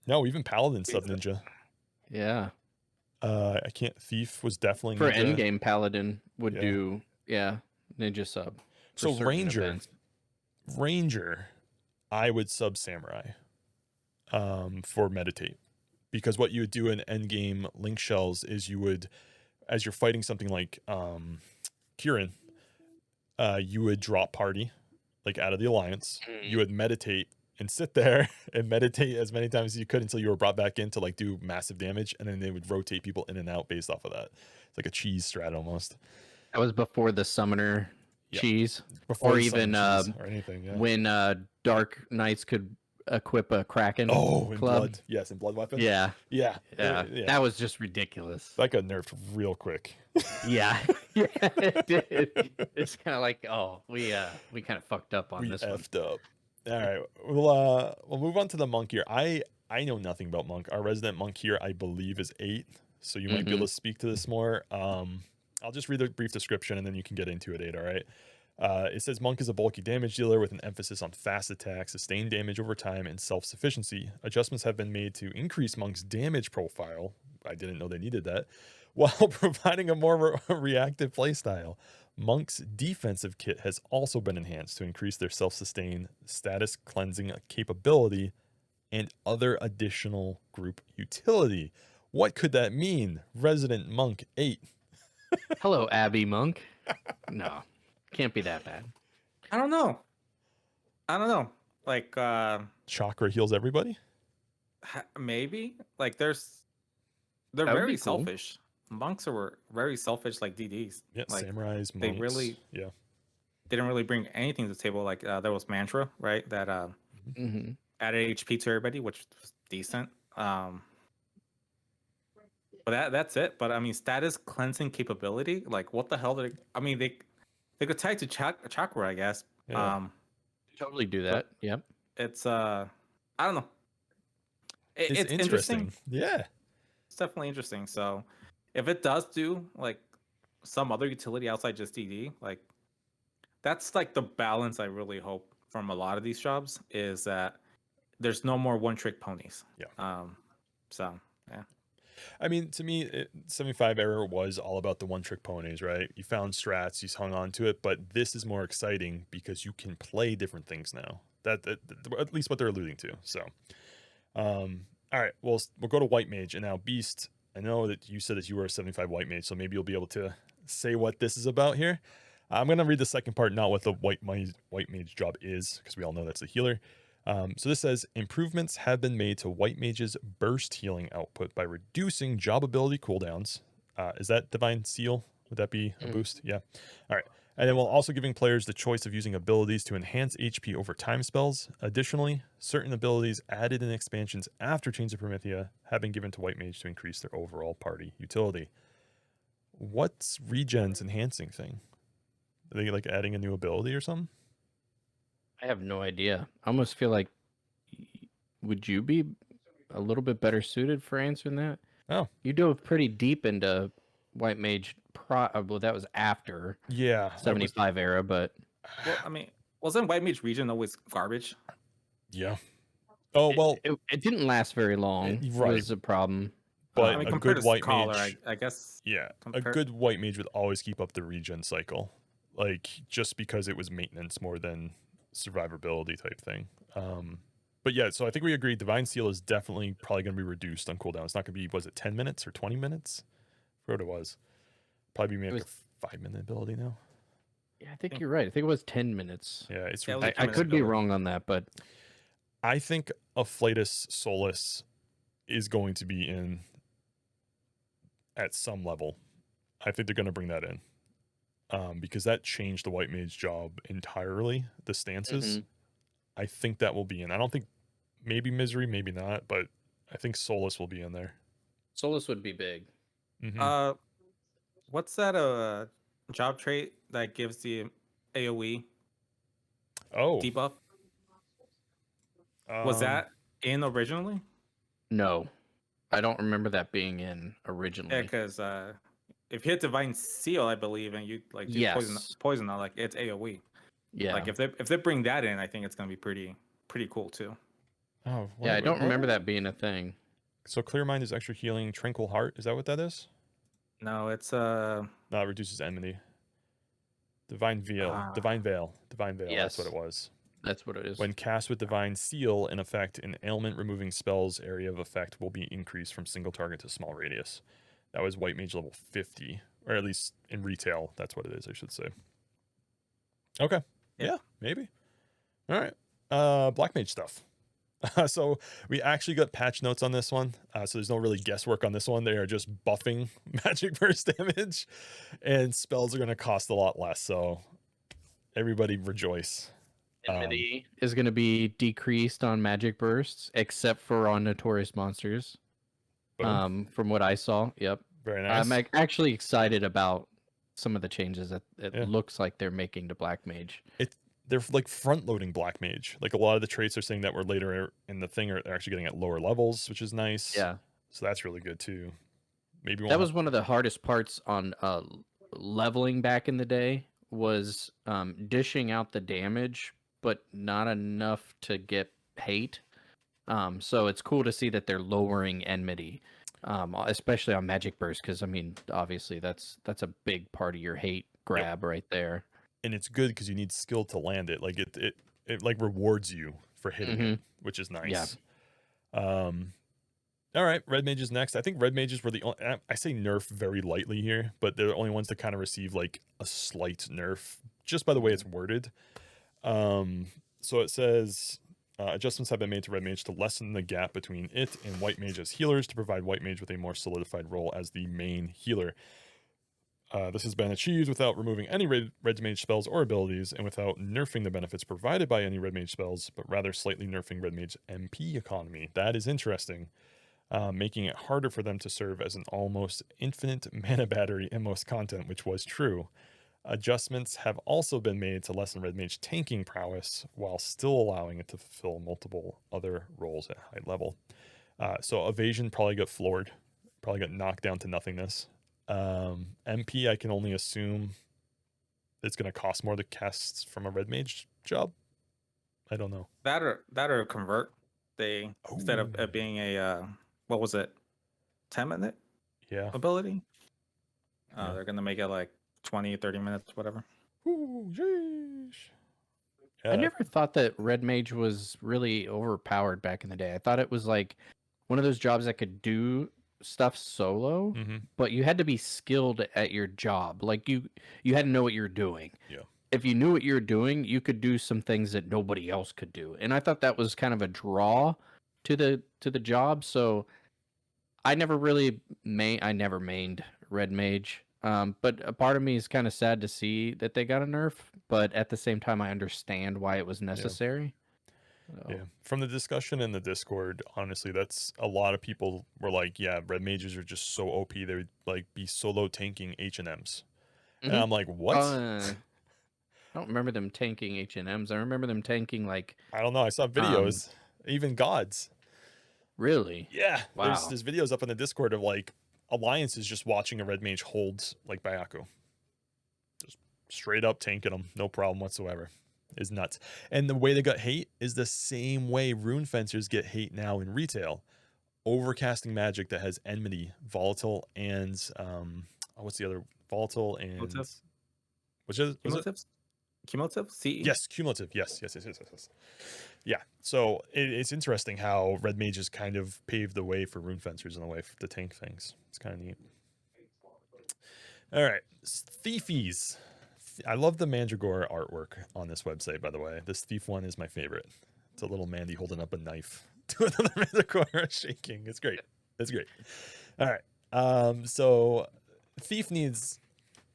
A: No, even Paladin sub ninja.
D: Yeah.
A: I can't. Thief was definitely
D: For
A: ninja.
D: endgame, Paladin would
A: Yeah.
D: do ninja sub. for
A: So
D: certain events.
A: Ranger, I would sub Samurai for meditate, because what you would do in endgame link shells is you would, as you're fighting something like Kieran, you would drop party like out of the alliance. You would meditate and sit there and meditate as many times as you could until you were brought back in to like do massive damage, and then they would rotate people in and out based off of that. It's like a cheese strat almost.
D: That was before the summoner
A: Yep.
D: cheese,
A: Before
D: or
A: the summon
D: even
A: cheese or anything. Yeah.
D: when Dark Knights could equip a Kraken.
A: Oh, in
D: club.
A: blood. Yes, in blood weapon.
D: Yeah,
A: Yeah.
D: yeah,
A: Yeah.
D: that was just ridiculous.
A: That got nerfed real quick.
D: Yeah, yeah, it did. It's kind of like, oh, we kind of fucked up on
A: We
D: this one.
A: effed up. All right, we'll move on to the monk here. I know nothing about monk. Our resident monk here, I believe, is 8, so you might be able to speak to this more. I'll just read the brief description and then you can get into it. 8, all right. It says monk is a bulky damage dealer with an emphasis on fast attack, sustained damage over time, and self-sufficiency. Adjustments have been made to increase monk's damage profile. I didn't know they needed that, while providing a more reactive playstyle. Monk's defensive kit has also been enhanced to increase their self-sustain, status cleansing capability, and other additional group utility. What could that mean? Resident Monk 8.
D: Hello, Abby Monk. No, can't be that bad.
B: I don't know. Like
A: Chakra heals everybody?
B: maybe like they're
D: That would
B: very
D: be cool.
B: selfish. Monks are very selfish, like DDs.
A: Yeah,
B: like
A: samurais,
B: they
A: monks.
B: really-
A: Yeah.
B: didn't really bring anything to the table. Like there was Mantra, right? That
D: Hmm.
B: added HP to everybody, which was decent. But that's it. But I mean, status cleansing capability. Like, what the hell? They could tie it to chakra, I guess.
A: Yeah.
D: Totally do that. Yep.
B: It's I don't know.
A: It's interesting. Yeah.
B: It's definitely interesting. So, if it does do like some other utility outside just DD, like that's like the balance I really hope from a lot of these jobs is that there's no more one-trick ponies.
A: Yeah.
B: So yeah.
A: I mean, to me, 75 era was all about the one trick ponies, right? You found strats, you hung on to it, but this is more exciting because you can play different things now. At least what they're alluding to. So, all right, we'll go to White Mage and now Beast. I know that you said that you were a 75 White Mage, so maybe you'll be able to say what this is about here. I'm gonna read the second part, not what the White Mage job is, because we all know that's the healer. So this says improvements have been made to White Mage's burst healing output by reducing job ability cooldowns. Is that Divine Seal? Would that be a boost? Yeah. All right. And then while also giving players the choice of using abilities to enhance HP over time spells. Additionally, certain abilities added in expansions after Chains of Promethea have been given to White Mage to increase their overall party utility. What's Regen's enhancing thing? Are they like adding a new ability or something?
D: I have no idea. I almost feel like, would you be a little bit better suited for answering that?
A: Oh,
D: You dove pretty deep into White Mage. Well, that was after
A: yeah.
D: 75 era, but
B: Well, I mean, wasn't White Mage Region always garbage?
A: Yeah. Oh, well,
D: it didn't last very long.
A: right.
D: Was a problem.
A: But
B: I mean,
A: a
B: compared
A: good
B: to
A: White
B: Scholar,
A: Mage,
B: I guess.
A: yeah, a good White Mage would always keep up the regen cycle, like just because it was maintenance more than survivability type thing. But yeah, so I think we agree Divine Seal is definitely probably going to be reduced on cooldown. It's not going to be, was it 10 minutes or 20 minutes? I forgot what it was. Probably be like a 5-minute ability now.
D: Yeah, I think you're right. I think it was 10 minutes.
A: Yeah, it's
B: Yeah, it was a
A: ridiculous.
D: I could be wrong on that, but
A: I think Afflatus Solus is going to be in at some level. I think they're going to bring that in because that changed the White Mage job entirely, the stances. I think that will be in. I don't think, maybe Misery, maybe not, but I think Solus will be in there.
D: Solus would be big.
B: What's that job trait that gives the AoE debuff? Was that in originally?
D: No, I don't remember that being in originally.
B: Yeah, because if you hit Divine Seal, I believe, and you like do poison, like it's AoE.
D: Yeah.
B: Like if they bring that in, I think it's gonna be pretty cool too.
A: Oh,
D: yeah, I don't remember that being a thing.
A: So Clear Mind is extra healing, Tranquil Heart. Is that what that is?
B: No, it's
A: No, it reduces enmity. Divine Veil. Divine Veil.
D: Yes.
A: That's what it was.
D: That's what it is.
A: When cast with Divine Seal, in effect, an ailment removing spells area of effect will be increased from single target to small radius. That was White Mage level 50, or at least in retail, that's what it is, I should say. Okay. Yeah, maybe. All right. Black Mage stuff. So we actually got patch notes on this one. So there's no really guesswork on this one. They are just buffing magic burst damage, and spells are going to cost a lot less. So everybody rejoice.
D: Enmity is going to be decreased on magic bursts, except for on notorious monsters. From what I saw, yep.
A: Very nice.
D: I'm actually excited about some of the changes that it looks like they're making to Black Mage.
A: They're like front loading Black Mage. Like a lot of the traits are saying that were later in the thing are actually getting at lower levels, which is nice.
D: Yeah.
A: So that's really good too. Maybe
D: that was one of the hardest parts on leveling back in the day was dishing out the damage, but not enough to get hate. So it's cool to see that they're lowering enmity, especially on Magic Burst, because I mean, obviously that's a big part of your hate grab right there.
A: And it's good because you need skill to land it. Like it like rewards you for hitting it, which is nice. Yeah. All right, Red Mage is next. I think Red Mages were the only, I say nerf very lightly here, but they're the only ones to kind of receive like a slight nerf just by the way it's worded. So it says adjustments have been made to Red Mage to lessen the gap between it and White Mage as healers to provide White Mage with a more solidified role as the main healer. This has been achieved without removing any Red Mage spells or abilities, and without nerfing the benefits provided by any Red Mage spells, but rather slightly nerfing Red Mage MP economy. That is interesting, making it harder for them to serve as an almost infinite mana battery in most content, which was true. Adjustments have also been made to lessen Red Mage tanking prowess, while still allowing it to fulfill multiple other roles at high level. So evasion probably got floored, probably got knocked down to nothingness. MP, I can only assume it's going to cost more to cast from a Red Mage job. I don't know.
B: That or convert. They instead of it being a what was it, 10-minute
A: Yeah.
B: ability.
A: Yeah.
B: They're gonna make it like 20, 30 minutes, whatever.
A: Ooh, yeesh.
D: I
A: Yeah,
D: never thought that Red Mage was really overpowered back in the day. I thought it was like one of those jobs that could do stuff solo,
A: mm-hmm.
D: but you had to be skilled at your job. Like you had to know what you're doing.
A: Yeah.
D: If you knew what you were doing, you could do some things that nobody else could do. And I thought that was kind of a draw to the job. So I never mained Red Mage. But a part of me is kind of sad to see that they got a nerf, but at the same time I understand why it was necessary. So,
A: Yeah. From the discussion in the Discord, honestly, that's a lot of people were like, yeah, red mages are just so OP. They would like be solo tanking H&Ms. And
D: Mhm.
A: I'm like, what?
D: I don't remember them tanking H&Ms. I remember them tanking like
A: I don't know. I saw videos, even gods.
D: really.
A: Yeah.
D: Wow.
A: There's videos up in the Discord of like alliances just watching a red mage hold like Byaku. Just straight up tanking them. No problem whatsoever. Is nuts. And the way they got hate is the same way rune fencers get hate now in retail. Overcasting magic that has enmity, volatile, and what's the other? Volatile and
B: Cumulative?
A: which is was it?
B: Cumulative? Cumulative? CE?
A: Yes, cumulative. Yes. Yeah. So it's interesting how red mages kind of paved the way for rune fencers in the way to tank things. It's kind of neat. All right, thiefies. I love the Mandragora artwork on this website, by the way. This thief one is my favorite. It's a little Mandy holding up a knife to another Mandragora shaking. It's great. It's great. All right. So Thief needs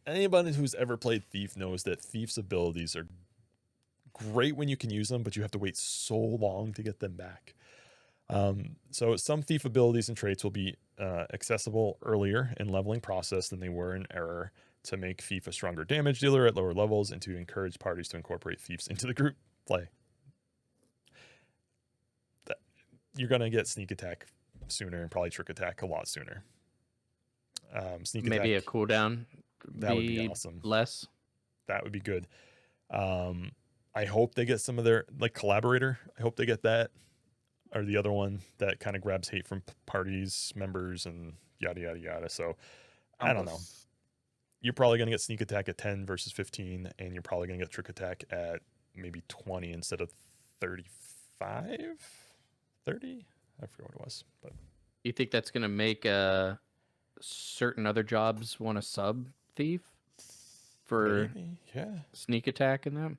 A: anybody who's ever played Thief knows that Thief's abilities are great when you can use them, but you have to wait so long to get them back. So some Thief abilities and traits will be accessible earlier in leveling process than they were in Error, to make Thief a stronger damage dealer at lower levels and to encourage parties to incorporate Thieves into the group play. You're going to get Sneak Attack sooner and probably Trick Attack a lot sooner. Sneak
D: Maybe
A: Attack,
D: a cooldown
A: that would be awesome.
D: Less.
A: That would be good. I hope they get some of their, like, Collaborator. I hope they get that. Or the other one that kind of grabs hate from parties, members, and yada, yada, yada. So I don't know. You're probably going to get Sneak Attack at 10 versus 15, and you're probably going to get Trick Attack at maybe 20 instead of 35? 30? I forget what it was. But
D: You think that's going to make certain other jobs want to sub Thief for
A: maybe, yeah.
D: Sneak Attack in them?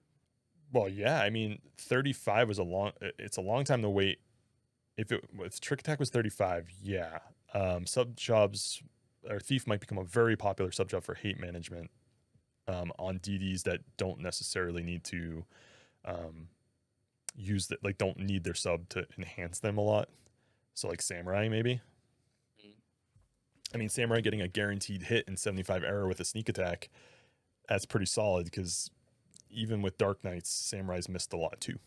A: Well, yeah. I mean, 35 was it's a long time to wait. If Trick Attack was 35, yeah. Sub jobs or Thief might become a very popular sub job for hate management on DDs that don't necessarily need to use that, like, don't need their sub to enhance them a lot. So like Samurai, maybe. I mean, Samurai getting a guaranteed hit in 75 error with a Sneak Attack, that's pretty solid, because even with Dark Knights, Samurai's missed a lot too.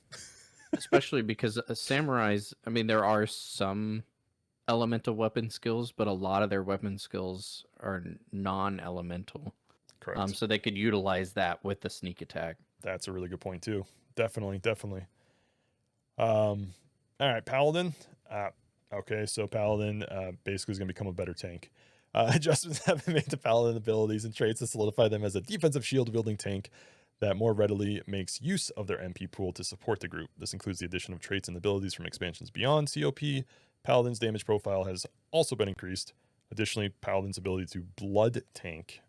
D: Especially because Samurais, I mean, there are some elemental weapon skills, but a lot of their weapon skills are non-elemental.
A: Correct.
D: So they could utilize that with the Sneak Attack.
A: That's a really good point too. Definitely. All right, Paladin. Okay, so Paladin basically is going to become a better tank. Adjustments have been made to Paladin abilities and traits to solidify them as a defensive shield-wielding tank that more readily makes use of their MP pool to support the group. This includes the addition of traits and abilities from expansions beyond COP. Paladin's damage profile has also been increased. Additionally, Paladin's ability to blood tank,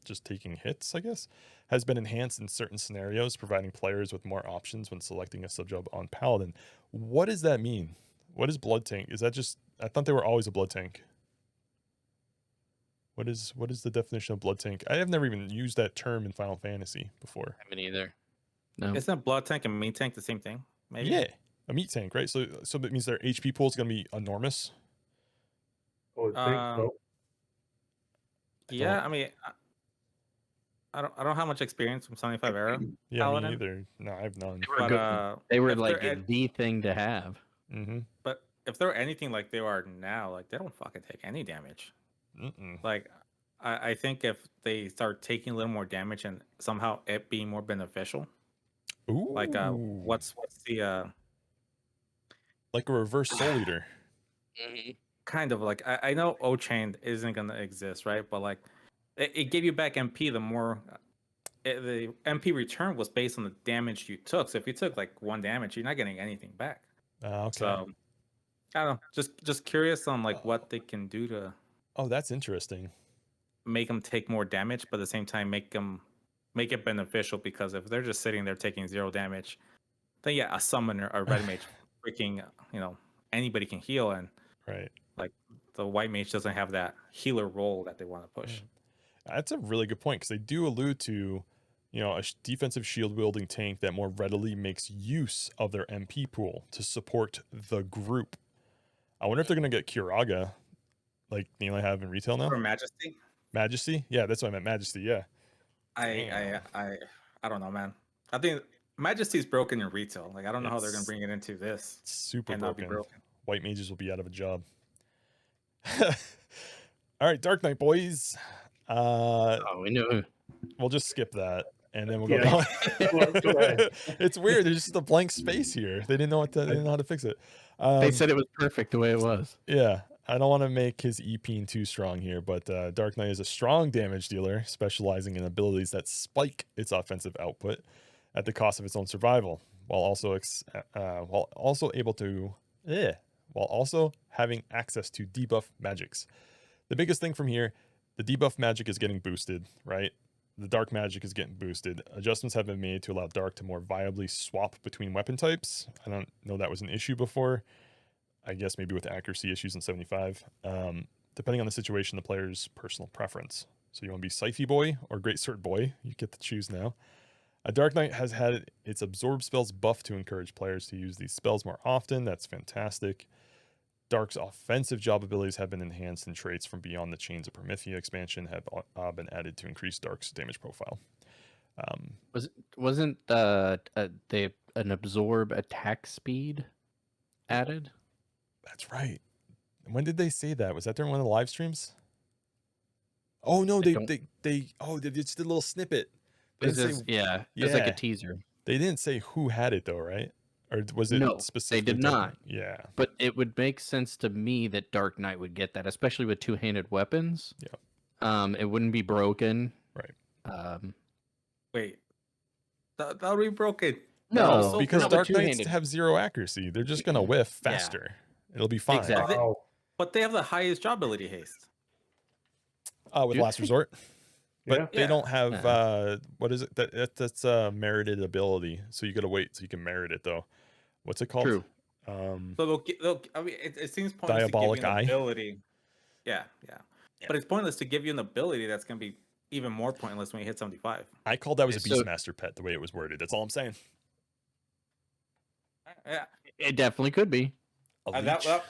A: just taking hits, I guess, has been enhanced in certain scenarios, providing players with more options when selecting a subjob on Paladin. What does that mean? What is blood tank? Is that just, I thought they were always a blood tank. What is the definition of blood tank? I have never even used that term in Final Fantasy before.
D: I mean, either. No.
B: Isn't blood tank and meat tank the same thing? Maybe.
A: Yeah, a meat tank, right? So that means their HP pool is going to be enormous.
C: I would think so.
B: Yeah, I mean, I don't have much experience from 75 era.
A: Yeah,
B: Paladin.
A: me either. No, I have none.
D: They were
B: if
D: like
B: they're
D: the thing to have.
A: Mm-hmm.
B: But if they're anything like they are now, like, they don't fucking take any damage. Like, I think if they start taking a little more damage and somehow it being more beneficial,
A: Ooh.
B: like what's the
A: like a reverse Soul Eater.
D: Mm-hmm.
B: kind of like I know O Chain isn't gonna exist, right? But like it gave you back MP the more the MP return was based on the damage you took. So if you took like 1 damage, you're not getting anything back.
A: Okay.
B: So I don't know. Just curious on like what they can do to
A: Oh, that's interesting.
B: make them take more damage, but at the same time make it beneficial, because if they're just sitting there taking 0 damage, then yeah, a summoner or red mage freaking anybody can heal, and
A: Right.
B: like the white mage doesn't have that healer role that they want to push.
A: That's a really good point, because they do allude to, a defensive shield wielding tank that more readily makes use of their MP pool to support the group. I wonder if they're going to get Kiraga, like they have in retail now.
B: For Majesty,
A: Majesty? Yeah, that's what I meant. Majesty, yeah.
B: I don't know, man. I think Majesty's broken in retail. Like I don't know how they're gonna bring it into this.
A: It's super
B: and not be
A: broken.
B: broken.
A: White mages will be out of a job. All right, Dark Knight boys.
D: We know.
A: We'll just skip that, and then we'll go
C: Yeah.
A: down.
C: Go ahead.
A: It's weird. There's just a blank space here. They didn't know they didn't know how to fix it.
D: They said it was perfect the way it was.
A: Yeah, I don't want to make his EP too strong here, but Dark Knight is a strong damage dealer, specializing in abilities that spike its offensive output at the cost of its own survival, while also having access to debuff magics. The biggest thing from here, the debuff magic is getting boosted, right? The dark magic is getting boosted. Adjustments have been made to allow dark to more viably swap between weapon types. I don't know that was an issue before. I guess maybe with accuracy issues in 75. Depending on the situation, the player's personal preference. So you want to be Scythe Boy or Greatsword Boy? You get to choose now. A Dark Knight has had its absorb spells buffed to encourage players to use these spells more often. That's fantastic. Dark's offensive job abilities have been enhanced, and traits from Beyond the Chains of Promethea expansion have been added to increase Dark's damage profile.
D: Wasn't an absorb attack speed added?
A: That's right. When did they say that? Was that during one of the live streams? Oh no, they just did a little snippet. They didn't say,
D: it's like a teaser.
A: They didn't say who had it though, right? Or was it
D: No,
A: specific?
D: they did not.
A: Yeah.
D: But it would make sense to me that Dark Knight would get that, especially with two-handed weapons.
A: Yeah.
D: It wouldn't be broken.
A: Right.
B: Wait, that would be broken.
D: No,
A: because
D: not
A: Dark
D: with
A: Knights
D: two-handed.
A: have 0 accuracy. They're just gonna whiff faster. It'll be fine.
D: Exactly.
B: But they have the highest job ability haste.
A: With Last Resort. But
C: Yeah.
A: they don't have what is it? That's a merited ability. So you gotta wait so you can merit it though. What's it called?
D: True.
B: So I mean, it seems pointless
A: Diabolic
B: to give you
A: Eye?
B: an ability. Yeah. But it's pointless to give you an ability that's gonna be even more pointless when you hit 75.
A: I called that was a
D: So-
A: Beastmaster pet the way it was worded. That's all I'm saying.
B: Yeah.
D: It definitely could be.
A: A
B: That-
A: leech.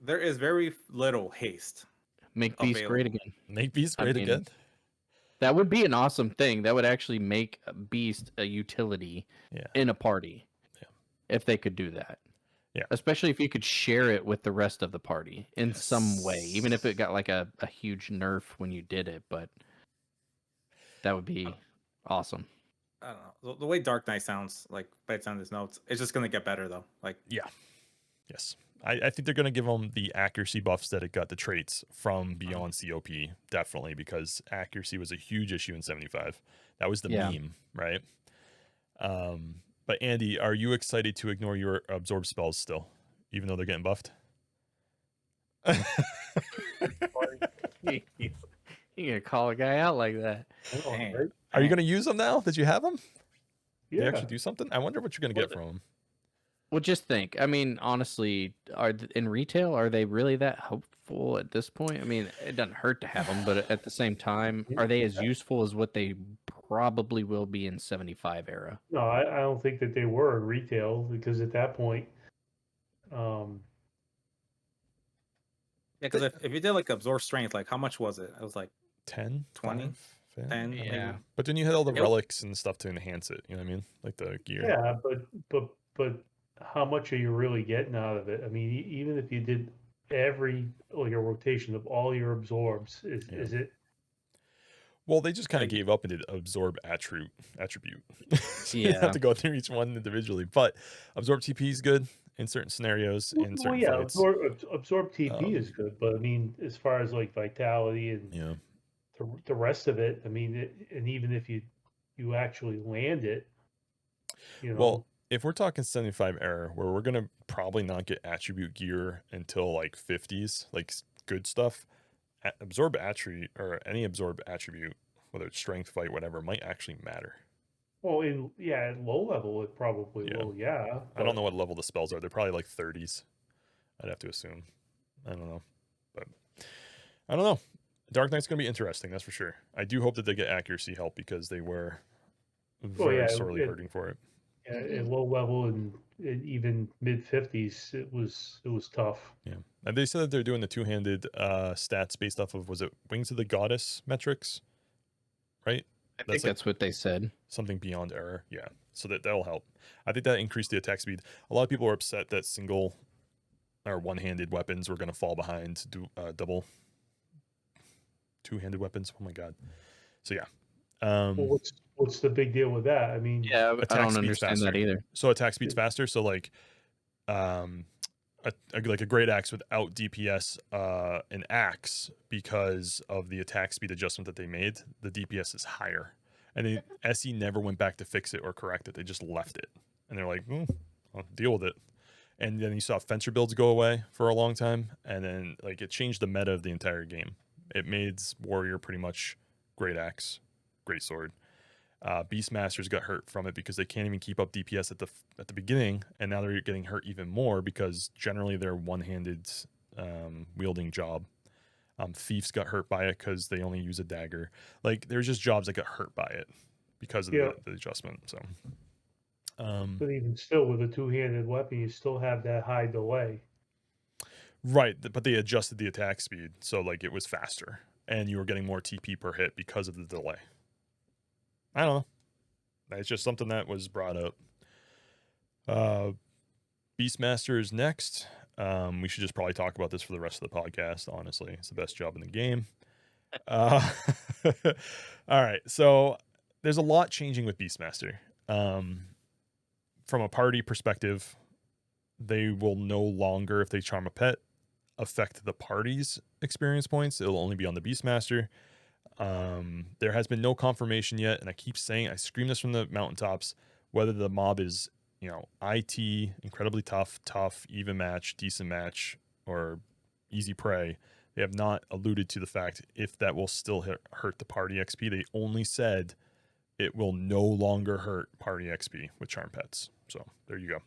B: there is very little haste.
D: Make Beast great
B: Available.
D: again.
A: Make Beast
D: I
A: great
D: mean,
A: again.
D: That would be an awesome thing. That would actually make a Beast a utility in a party.
A: Yeah.
D: If they could do that.
A: Yeah.
D: Especially if you could share it with the rest of the party in some way, even if it got like a huge nerf when you did it, but that would be awesome.
B: I don't know. The way Dark Knight sounds, like based on his notes, it's just gonna get better though. Like
A: Yes. I think they're going to give them the accuracy buffs that it got the traits from Beyond COP, definitely, because accuracy was a huge issue in 75. That was the meme, right? But Andy, are you excited to ignore your absorb spells still, even though they're getting buffed?
D: You gonna call a guy out like that?
B: Dang.
C: Right?
A: Are you going to use them now that you have them? They
C: Yeah.
A: actually do something? I wonder what you're going to get from them.
D: Well, just think. I mean, honestly, in retail, are they really that hopeful at this point? I mean, it doesn't hurt to have them, but at the same time, are they as useful as what they probably will be in 75 era?
C: No, I don't think that they were in retail because at that point,
B: Yeah, because if you did like absorb strength, like how much was it? It was like
A: 10?
B: 20?
A: 5?
B: 10.
D: Yeah.
B: Maybe.
A: But then you had all the
B: It-
A: relics and stuff to enhance it. You know what I mean? Like the gear.
C: yeah, but how much are you really getting out of it? I mean, even if you did every like a rotation of all your absorbs, is it?
A: Well, they just kind of
B: Like-
A: gave up and did absorb attribute. So you
D: Yeah.
A: have to go through each one individually. But absorb TP is good. in certain scenarios, in
C: Well,
A: certain
C: yeah,
A: fights.
C: absorb TP is
A: Um,
C: good, but I mean, as far as like vitality and
A: yeah.
C: the rest of it, I mean, and even if you actually land it, you
A: Well,
C: know,
A: if we're talking 75 error, where we're gonna probably not get attribute gear until like 50s, like good stuff, absorb attribute or any absorb attribute, whether it's strength, fight, whatever, might actually matter.
C: well, at low level it probably
A: Yeah.
C: will, yeah,
A: I don't
C: but
A: know what level the spells are. They're probably like 30s. I'd have to assume. I don't know, but I don't know. Dark Knight's gonna be interesting, that's for sure. I do hope that they get accuracy help because they were
C: oh
A: very
C: yeah,
A: sorely hurting for it.
C: at low level and even mid 50s, it was tough.
A: Yeah. And they said that they're doing the two-handed stats based off of, was it Wings of the Goddess metrics? Right?
D: I think
A: That's like
D: that's what they said.
A: something beyond error. Yeah. So that'll help. I think that increased the attack speed. A lot of people were upset that single or one-handed weapons were going to fall behind double two-handed weapons. Oh my god. So yeah.
C: Well, what's the big deal with that? I mean,
D: Yeah, I
A: Attack
D: don't
A: speed's
D: understand that
A: faster.
D: either.
A: So attack speed's faster. So like um like a great axe without DPS, an axe, because of the attack speed adjustment that they made, the DPS is higher. And then SE never went back to fix it or correct it. They just left it. And they're like, I'll deal with it. And then you saw fencer builds go away for a long time. And then like it changed the meta of the entire game. It made warrior pretty much great axe, great sword. Beastmasters got hurt from it because they can't even keep up DPS at the beginning, and now they're getting hurt even more because generally they're one-handed wielding job. Thieves got hurt by it because they only use a dagger. Like there's just jobs that got hurt by it because of
C: Yeah.
A: the adjustment. So,
C: but even still, with a two-handed weapon, you still have that high delay.
A: right, but they adjusted the attack speed so like it was faster, and you were getting more TP per hit because of the delay. I don't know. It's just something that was brought up. Beastmaster is next. We should just probably talk about this for the rest of the podcast. Honestly, it's the best job in the game. Uh, all right, so there's a lot changing with Beastmaster. From a party perspective, they will no longer, if they charm a pet, affect the party's experience points. It'll only be on the Beastmaster. There has been no confirmation yet, and I keep saying, I scream this from the mountaintops, whether the mob is, IT, incredibly tough, even match, decent match, or easy prey. They have not alluded to the fact if that will still hurt the party XP. They only said it will no longer hurt party XP with charm pets. So there you go.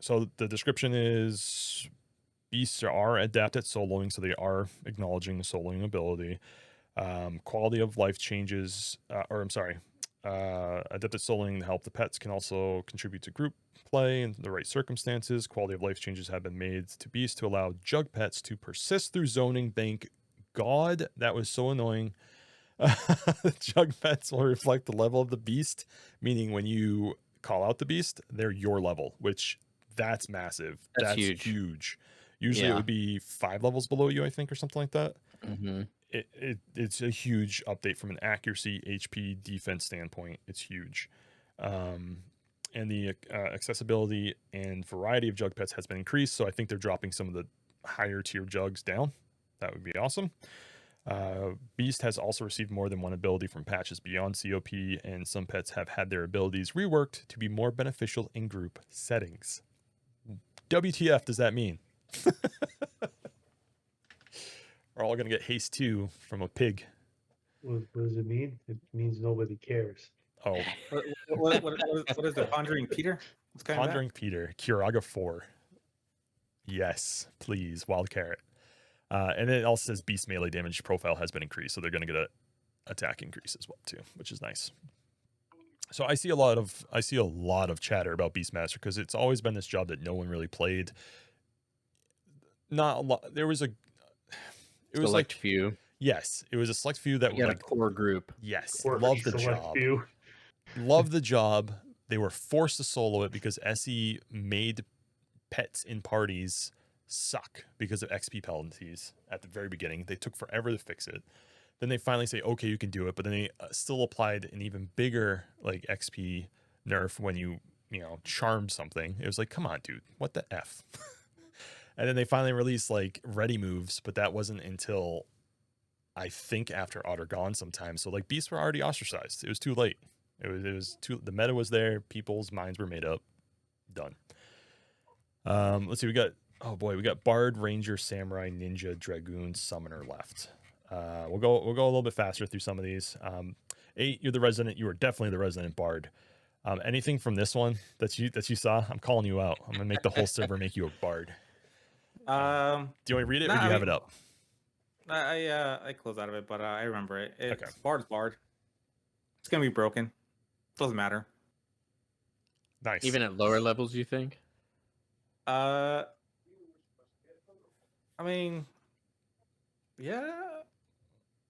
A: So the description is beasts are adept at soloing, so they are acknowledging the soloing ability. Quality of life changes, adept at soloing to help the pets can also contribute to group play in the right circumstances. Quality of life changes have been made to beasts to allow jug pets to persist through zoning. Thank God, that was so annoying. Jug pets will reflect the level of the beast, meaning when you call out the beast, they're your level, which that's massive.
D: That's huge.
A: Usually it
D: Yeah.
A: would be 5 levels below you, I think, or something like that.
D: Mm-hmm.
A: It's a huge update from an accuracy, HP, defense standpoint. It's huge. And the accessibility and variety of jug pets has been increased, so I think they're dropping some of the higher tier jugs down. That would be awesome. Beast has also received more than one ability from patches beyond COP, and some pets have had their abilities reworked to be more beneficial in group settings. WTF does that mean? We're all going to get haste 2 from a pig.
C: What does it mean? It means nobody cares.
A: Oh,
B: What is the Pondering Peter? What's coming
A: Pondering Peter, Kiraga 4. Yes, please, wild carrot. And then it also says beast melee damage profile has been increased, so they're going to get a attack increase as well too, which is nice. So I see a lot of chatter about Beastmaster because it's always been this job that no one really played. Not a lot. There was a. It was
D: Select
A: like
D: few.
A: Yes, it was a select few that
D: You
A: were
D: got
A: like
D: a core group.
A: yes,
C: Or
A: love the
C: select
A: job.
C: few.
A: Love the job. They were forced to solo it because SE made pets in parties suck because of XP penalties at the very beginning. They took forever to fix it. Then they finally say, okay, you can do it. But then they still applied an even bigger like XP nerf when you charm something. It was like, come on, dude, what the F? And then they finally released like ready moves, but that wasn't until I think after Otter Gone sometime. So like beasts were already ostracized. It was too late. It was too, the meta was there, people's minds were made up. Done. Let's see, we got Bard, Ranger, Samurai, Ninja, Dragoon, Summoner left. We'll go a little bit faster through some of these. 8, you're the resident. You are definitely the resident Bard. Anything from this one that you saw? I'm calling you out. I'm gonna make the whole server make you a Bard. Do you want to read it, or do you have it up?
B: I closed out of it, but I remember it. It's
A: Okay.
B: Bard's Bard. It's gonna be broken. Doesn't matter.
A: Nice.
D: Even at lower levels, you think?
B: I mean, yeah.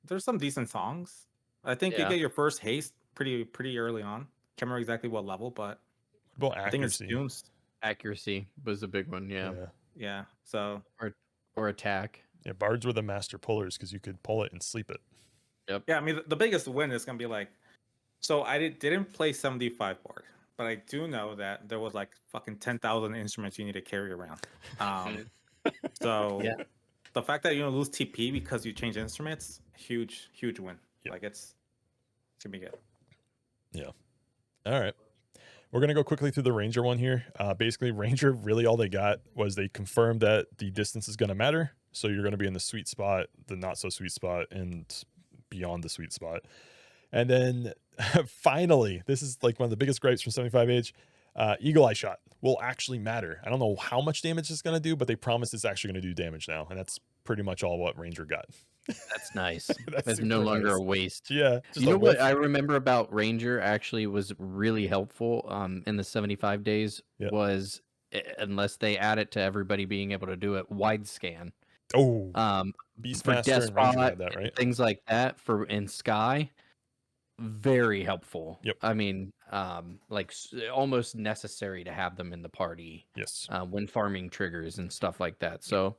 B: There's some decent songs. I think you
D: Yeah.
B: get your first haste pretty early on. Can't remember exactly what level, but
A: What about
B: I think it's
A: accuracy?
B: tunes.
D: Accuracy was a big one, yeah.
B: Yeah. So
D: Or attack.
A: Yeah, Bards were the master pullers because you could pull it and sleep it.
D: Yep.
B: yeah, I mean the biggest win is gonna be like, so I didn't play 75 Bard, but I do know that there was like fucking 10,000 instruments you need to carry around. So
D: Yeah.
B: the fact that you don't lose TP because you change instruments, huge win.
A: Yep.
B: Like it's gonna be good.
A: All right. We're going to go quickly through the Ranger one here. Basically, Ranger, really all they got was they confirmed that the distance is going to matter. So you're going to be in the sweet spot, the not so sweet spot, and beyond the sweet spot. And then finally, this is like one of the biggest gripes from 75H. Eagle Eye Shot will actually matter. I don't know how much damage it's going to do, but they promise it's actually going to do damage now. And that's pretty much all what Ranger got.
D: That's nice.
A: That's
D: That's no
A: super
D: longer
A: nice.
D: a waste.
A: Yeah.
D: You know what I remember about Ranger actually was really helpful in the 75 days was, unless they add it to everybody being able to do it, wide scan.
A: Oh,
D: For
A: Beastmaster and Ranger had
D: Despot,
A: that, right?
D: things like that in Sky, very helpful.
A: Yep.
D: I mean, like almost necessary to have them in the party.
A: Yes.
D: When farming triggers and stuff like that. So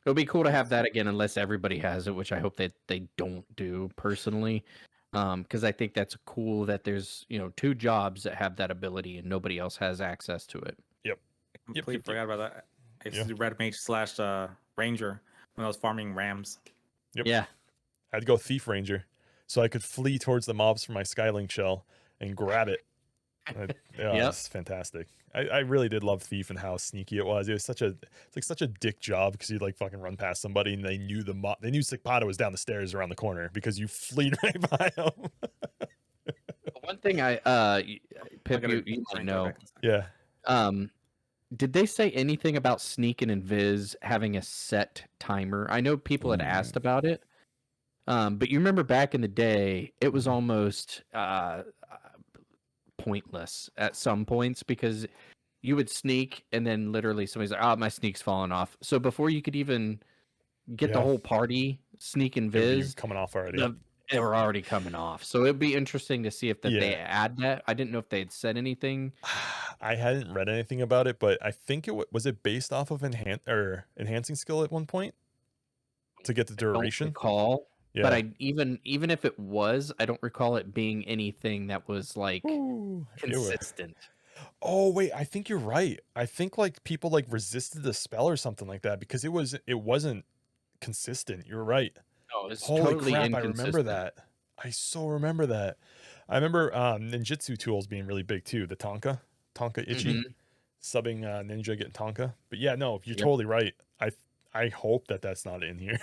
D: it'll be cool to have that again, unless everybody has it, which I hope that they don't do personally. Because I think that's cool that there's 2 jobs that have that ability and nobody else has access to it.
A: Yep.
B: I completely forgot about that. I used to do Red Mage / Ranger when I was farming Rams.
A: Yep.
D: Yeah.
A: I had to go Thief Ranger so I could flee towards the mobs for my Skylink shell and grab it. It's fantastic. I really did love Thief and how sneaky it was. It was such a dick job because you'd like fucking run past somebody and they knew they knew Sikpata was down the stairs around the corner because you fleed right by him.
D: One thing Pip, you might know.
A: Yeah.
D: Did they say anything about Sneak and Invis having a set timer? I know people had asked about it. But you remember back in the day, it was almost pointless at some points because you would sneak and then literally somebody's like, "Oh, my sneak's falling off." So before you could even get the whole party Sneak and Viz
A: coming off already.
D: They were already coming off. So it'd be interesting to see if they add that. I didn't know if they had said anything.
A: I hadn't read anything about it, but I think was it based off of enhancing skill at one point to get the duration.
D: I don't recall.
A: Yeah.
D: But even if it was, I don't recall it being anything that was like consistent.
A: Oh wait, I think you're right. I think like people like resisted the spell or something like that because it wasn't consistent. You're right.
D: No, it's
A: Holy
D: totally
A: crap,
D: inconsistent.
A: I remember that. I so remember that. I remember ninjutsu tools being really big too. The Tonka Ichi, subbing ninja getting Tonka. But yeah, no, you're totally right. I hope that's not in here.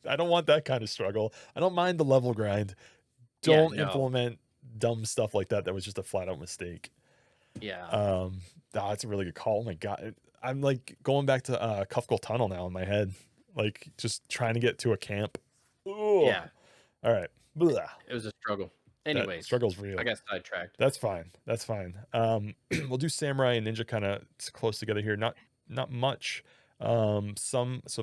A: I don't want that kind of struggle. I don't mind the level grind. Don't implement dumb stuff like that. That was just a flat out mistake.
D: Yeah.
A: That's a really good call. Oh my god, I'm like going back to Kufgul Tunnel now in my head, like just trying to get to a camp. Ugh.
B: Yeah.
A: All right. Blah.
D: It was a struggle. Anyways,
A: struggle's real.
D: I got sidetracked.
A: That's fine. We'll do Samurai and Ninja kind of close together here. Not much. So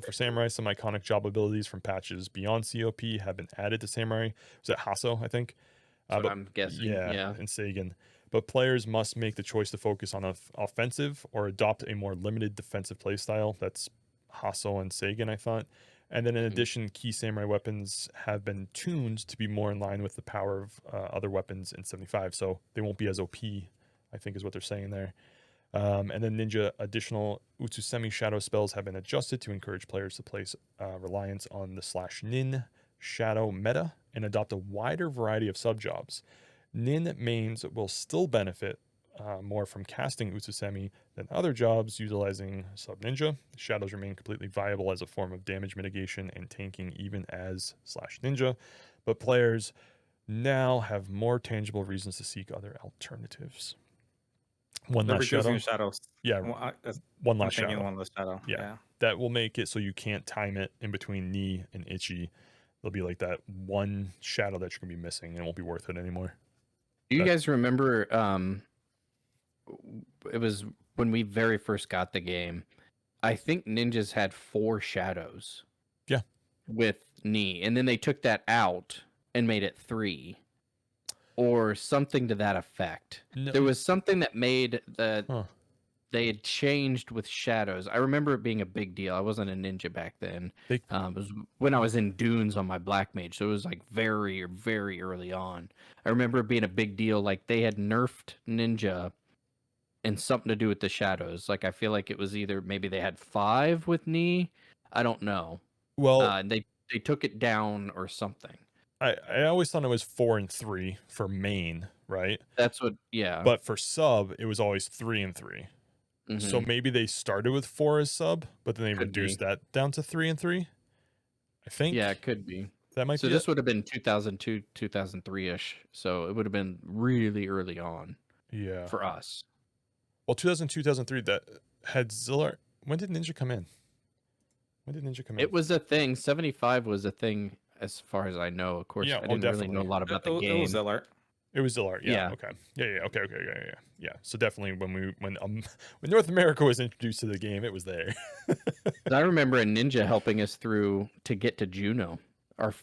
A: for Samurai, some iconic job abilities from patches beyond COP have been added to Samurai. Was it Hasso, I think?
D: But I'm guessing. Yeah.
A: And Sagan. But players must make the choice to focus on offensive or adopt a more limited defensive playstyle. That's Hasso and Sagan, I thought. And then in addition, key Samurai weapons have been tuned to be more in line with the power of other weapons in 75. So they won't be as OP, I think is what they're saying there. And then Ninja additional Utsusemi shadow spells have been adjusted to encourage players to place reliance on the /nin shadow meta and adopt a wider variety of sub-jobs. Nin mains will still benefit more from casting Utsusemi than other jobs utilizing sub-ninja. Shadows remain completely viable as a form of damage mitigation and tanking even as /ninja, but players now have more tangible reasons to seek other alternatives. One
B: They're
A: last
B: reducing
A: shadow.
B: shadows.
A: Yeah,
B: That's
A: one
B: I'm
A: last
B: thinking
A: shadow.
B: one less shadow.
A: Yeah.
B: Yeah.
A: That will make it so you can't time it in between knee and itchy. There'll be like that one shadow that you're gonna be missing and it won't be worth it anymore.
D: Do you
A: That-
D: guys remember? It was when we very first got the game. I think ninjas had 4 shadows.
A: Yeah.
D: With knee, and then they took that out and made it 3, or something to that effect.
A: No,
D: There was something that made that
A: Huh.
D: they had changed with shadows. I remember it being a big deal. I wasn't a ninja back then.
A: They-
D: It was when I was in Dunes on my Black Mage, so it was like very, very early on. I remember it being a big deal. Like they had nerfed ninja and something to do with the shadows. Like I feel like it was either maybe they had 5 with knee. I don't know.
A: well,
D: And they took it down or something.
A: I always thought it was 4 and 3 for main, right?
D: That's what. Yeah.
A: But for sub, it was always 3 and 3. So
D: Mhm.
A: maybe they started with 4 as sub, but then they
D: Could
A: reduced
D: be.
A: that down to 3 and 3. I think.
D: Yeah, it could be.
A: That might
D: So
A: be
D: this
A: it.
D: would have been 2002, 2003-ish. So it would have been really early on
A: Yeah.
D: for us.
A: Well, 2002, 2003, that had Zillar. When did Ninja come in?
D: It was a thing. 75 was a thing as far as I know. Of course,
A: Yeah,
D: I didn't really know a
A: definitely.
D: lot about the
B: It
D: game.
B: was Zillart.
A: It was Zillar. Yeah.
D: Yeah.
A: Okay. Yeah. Okay. Yeah. So definitely when North America was introduced to the game, it was there.
D: I remember a ninja helping us through to get to Juno.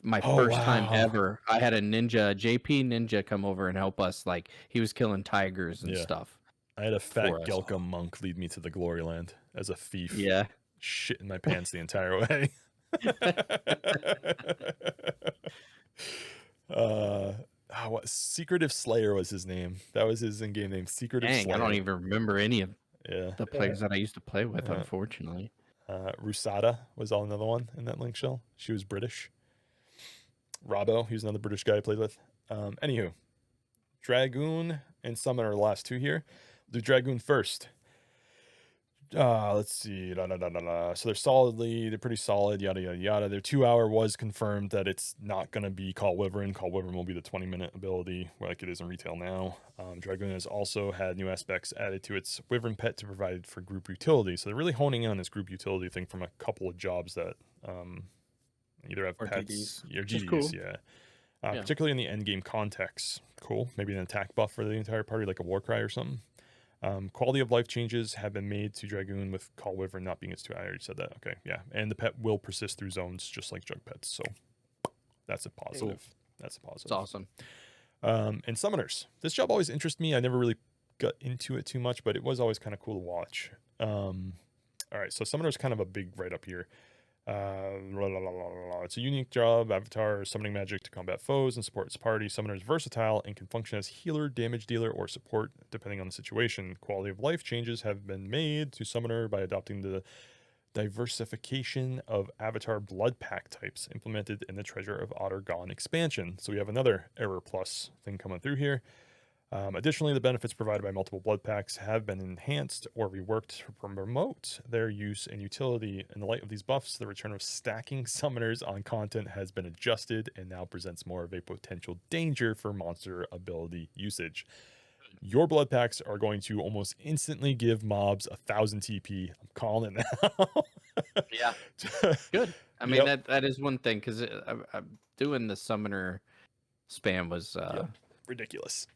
D: My
A: Oh,
D: first time
A: wow.
D: ever. I had a ninja, JP ninja, come over and help us. Like he was killing tigers and
A: Yeah.
D: stuff.
A: I had a fat
D: For us.
A: Gelka monk lead me to the glory land as a thief.
D: Yeah.
A: Shit in my pants the entire way. What Secretive Slayer was his name. That was his in-game name. Secretive
D: Dang,
A: Slayer.
D: I don't even remember any of
A: Yeah.
D: the players that I used to play with,
A: Yeah.
D: unfortunately.
A: Rusada was all another one in that link shell. She was British. Robbo, he was another British guy I played with. Anywho, Dragoon and Summon are the last 2 here. We'll do Dragoon first. Let's see. So they're pretty solid, yada, yada, yada. Their 2-hour was confirmed that it's not going to be Call Wyvern. Call Wyvern will be the 20-minute ability, like it is in retail now. Dragoon has also had new aspects added to its Wyvern pet to provide for group utility. So they're really honing in on this group utility thing from a couple of jobs that either have
B: Or
A: pets
B: GDs.
A: or
D: Which is
A: GDs,
D: cool.
A: yeah.
D: Yeah.
A: Particularly in the end game context. Cool. Maybe an attack buff for the entire party, like a Warcry or something. Quality of life changes have been made to Dragoon with Call Wyvern not being its 2. I already said that. Okay, yeah. And the pet will persist through zones just like Jug Pets. So that's a positive. That's a positive.
D: It's awesome.
A: And Summoners. This job always interested me. I never really got into it too much, but it was always kind of cool to watch. All right, so Summoner's kind of a big write-up here. It's a unique job. Avatar summoning magic to combat foes and support its party. Summoner is versatile and can function as healer, damage dealer, or support depending on the situation. Quality of life changes have been made to Summoner by adopting the diversification of Avatar blood pack types implemented in the Treasure of Otter Gone expansion. So we have another error plus thing coming through here. Additionally, the benefits provided by multiple blood packs have been enhanced or reworked to promote their use and utility. In the light of these buffs, the return of stacking summoners on content has been adjusted and now presents more of a potential danger for monster ability usage. Your blood packs are going to almost instantly give mobs 1,000 TP. I'm calling it now.
D: Yeah. Good. I mean, that is one thing, because doing the summoner spam was
A: ridiculous.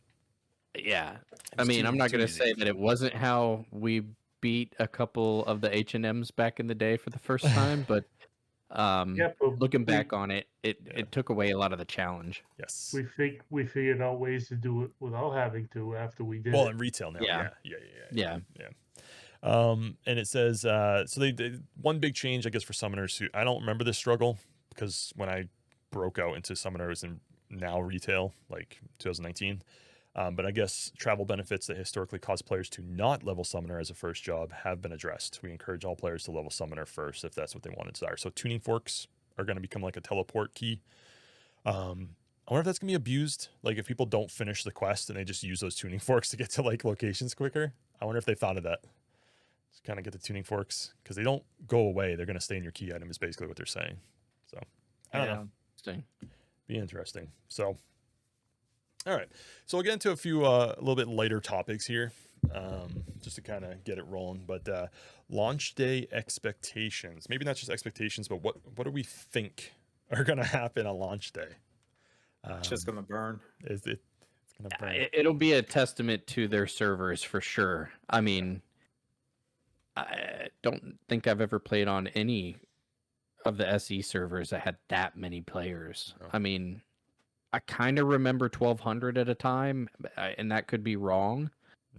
D: Yeah. I mean, I'm not going to say that it wasn't how we beat a couple of the H&Ms back in the day for the first time, but
C: Yeah, but
D: looking back on it, it took away a lot of the challenge.
A: Yes.
C: we figured out ways to do it without having to after we did
A: Well,
C: it.
A: in retail now.
D: Yeah.
A: Yeah. And it says so they did one big change, I guess, for summoners who I don't remember this struggle because when I broke out into summoner, it was in now retail, like 2019. But I guess travel benefits that historically cause players to not level Summoner as a first job have been addressed. We encourage all players to level Summoner first if that's what they want to desire. So tuning forks are going to become like a teleport key. I wonder if that's going to be abused. Like if people don't finish the quest and they just use those tuning forks to get to like locations quicker. I wonder if they thought of that. Just kind of get the tuning forks because they don't go away. They're going to stay in your key item is basically what they're saying. So I don't know.
D: Interesting.
A: Be interesting. So, all right. So we'll get into a few a little bit lighter topics here, just to kind of get it rolling. But launch day expectations. Maybe not just expectations, but what do we think are going to happen on launch day?
B: It's just gonna burn.
A: Is it? It's going to burn.
D: It'll be a testament to their servers for sure. I mean, I don't think I've ever played on any of the SE servers that had that many players.
A: Oh.
D: I mean, I kind of remember 1,200 at a time, and that could be wrong.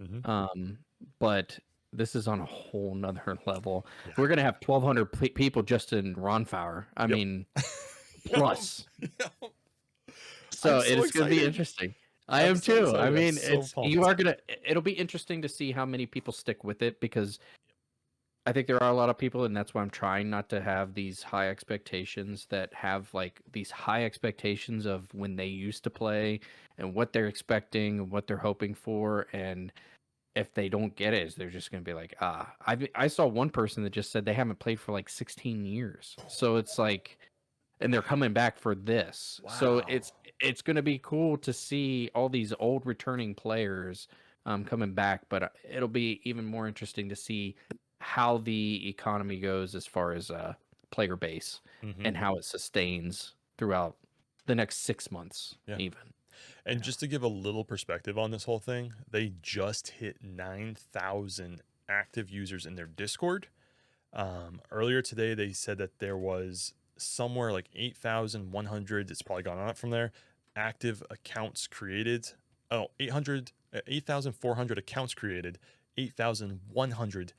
A: Mm-hmm.
D: But this is on a whole nother level.
A: Yeah.
D: We're gonna have 1,200 people just in Ronfauer. I
A: Yep.
D: mean, plus.
A: Yep.
D: So
A: I'm so
D: it's gonna be
A: excited.
D: interesting. I
A: I'm
D: am
A: so
D: too.
A: excited.
D: I
A: I'm
D: mean,
A: so
D: you
A: pumped.
D: are gonna. It'll be interesting to see how many people stick with it because I think there are a lot of people, and that's why I'm trying not to have these high expectations that have like these high expectations of when they used to play and what they're expecting and what they're hoping for. And if they don't get it, they're just going to be like, I saw one person that just said they haven't played for like 16 years. So it's like, and they're coming back for this. So
A: Wow.
D: it's going to be cool to see all these old returning players coming back, but it'll be even more interesting to see how the economy goes as far as player base
A: Mhm.
D: and how it sustains throughout the next 6 months,
A: Yeah.
D: even.
A: And just to give a little perspective on this whole thing, they just hit 9,000 active users in their Discord. Earlier today, they said that there was somewhere like 8,100. It's probably gone up from there. Active accounts created. Oh, 8,400 accounts created. 8,100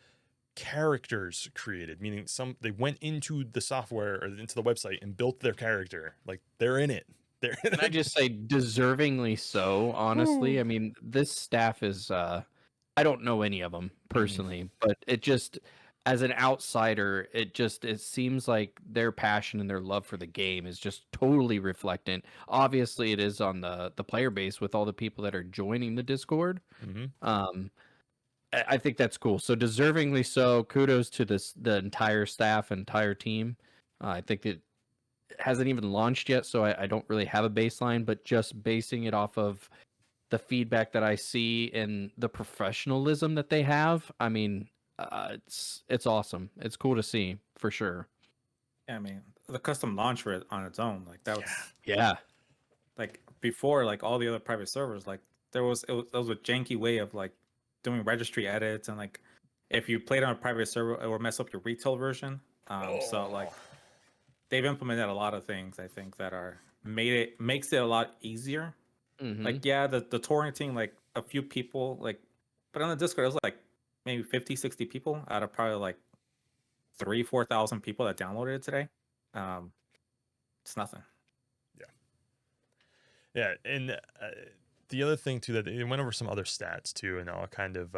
A: characters created, meaning they went into the software or into the website and built their character. Like they're in it. They're in
D: Can I
A: it.
D: just say deservingly so, honestly? I mean, this staff is I don't know any of them personally, but it just as an outsider, it seems like their passion and their love for the game is just totally reflectant. Obviously, it is on the player base with all the people that are joining the Discord.
A: Mm-hmm.
D: I think that's cool. So deservingly so. Kudos to the entire staff, entire team. I think it hasn't even launched yet, so I don't really have a baseline, but just basing it off of the feedback that I see and the professionalism that they have, I mean, it's awesome. It's cool to see for sure.
B: Yeah, I mean, the custom launch for it on its own, like that was
D: Yeah.
B: like before, like all the other private servers, like there was it was a janky way of like doing registry edits, and like if you played on a private server, it would mess up your retail version. So like they've implemented a lot of things, I think, that makes it a lot easier.
D: Mhm.
B: Like yeah, the torrenting, like a few people, like, but on the Discord it was like maybe 50, 60 people out of probably like 4,000 people that downloaded it today. It's nothing.
A: Yeah, and the other thing too that they went over some other stats too, and I'll kind of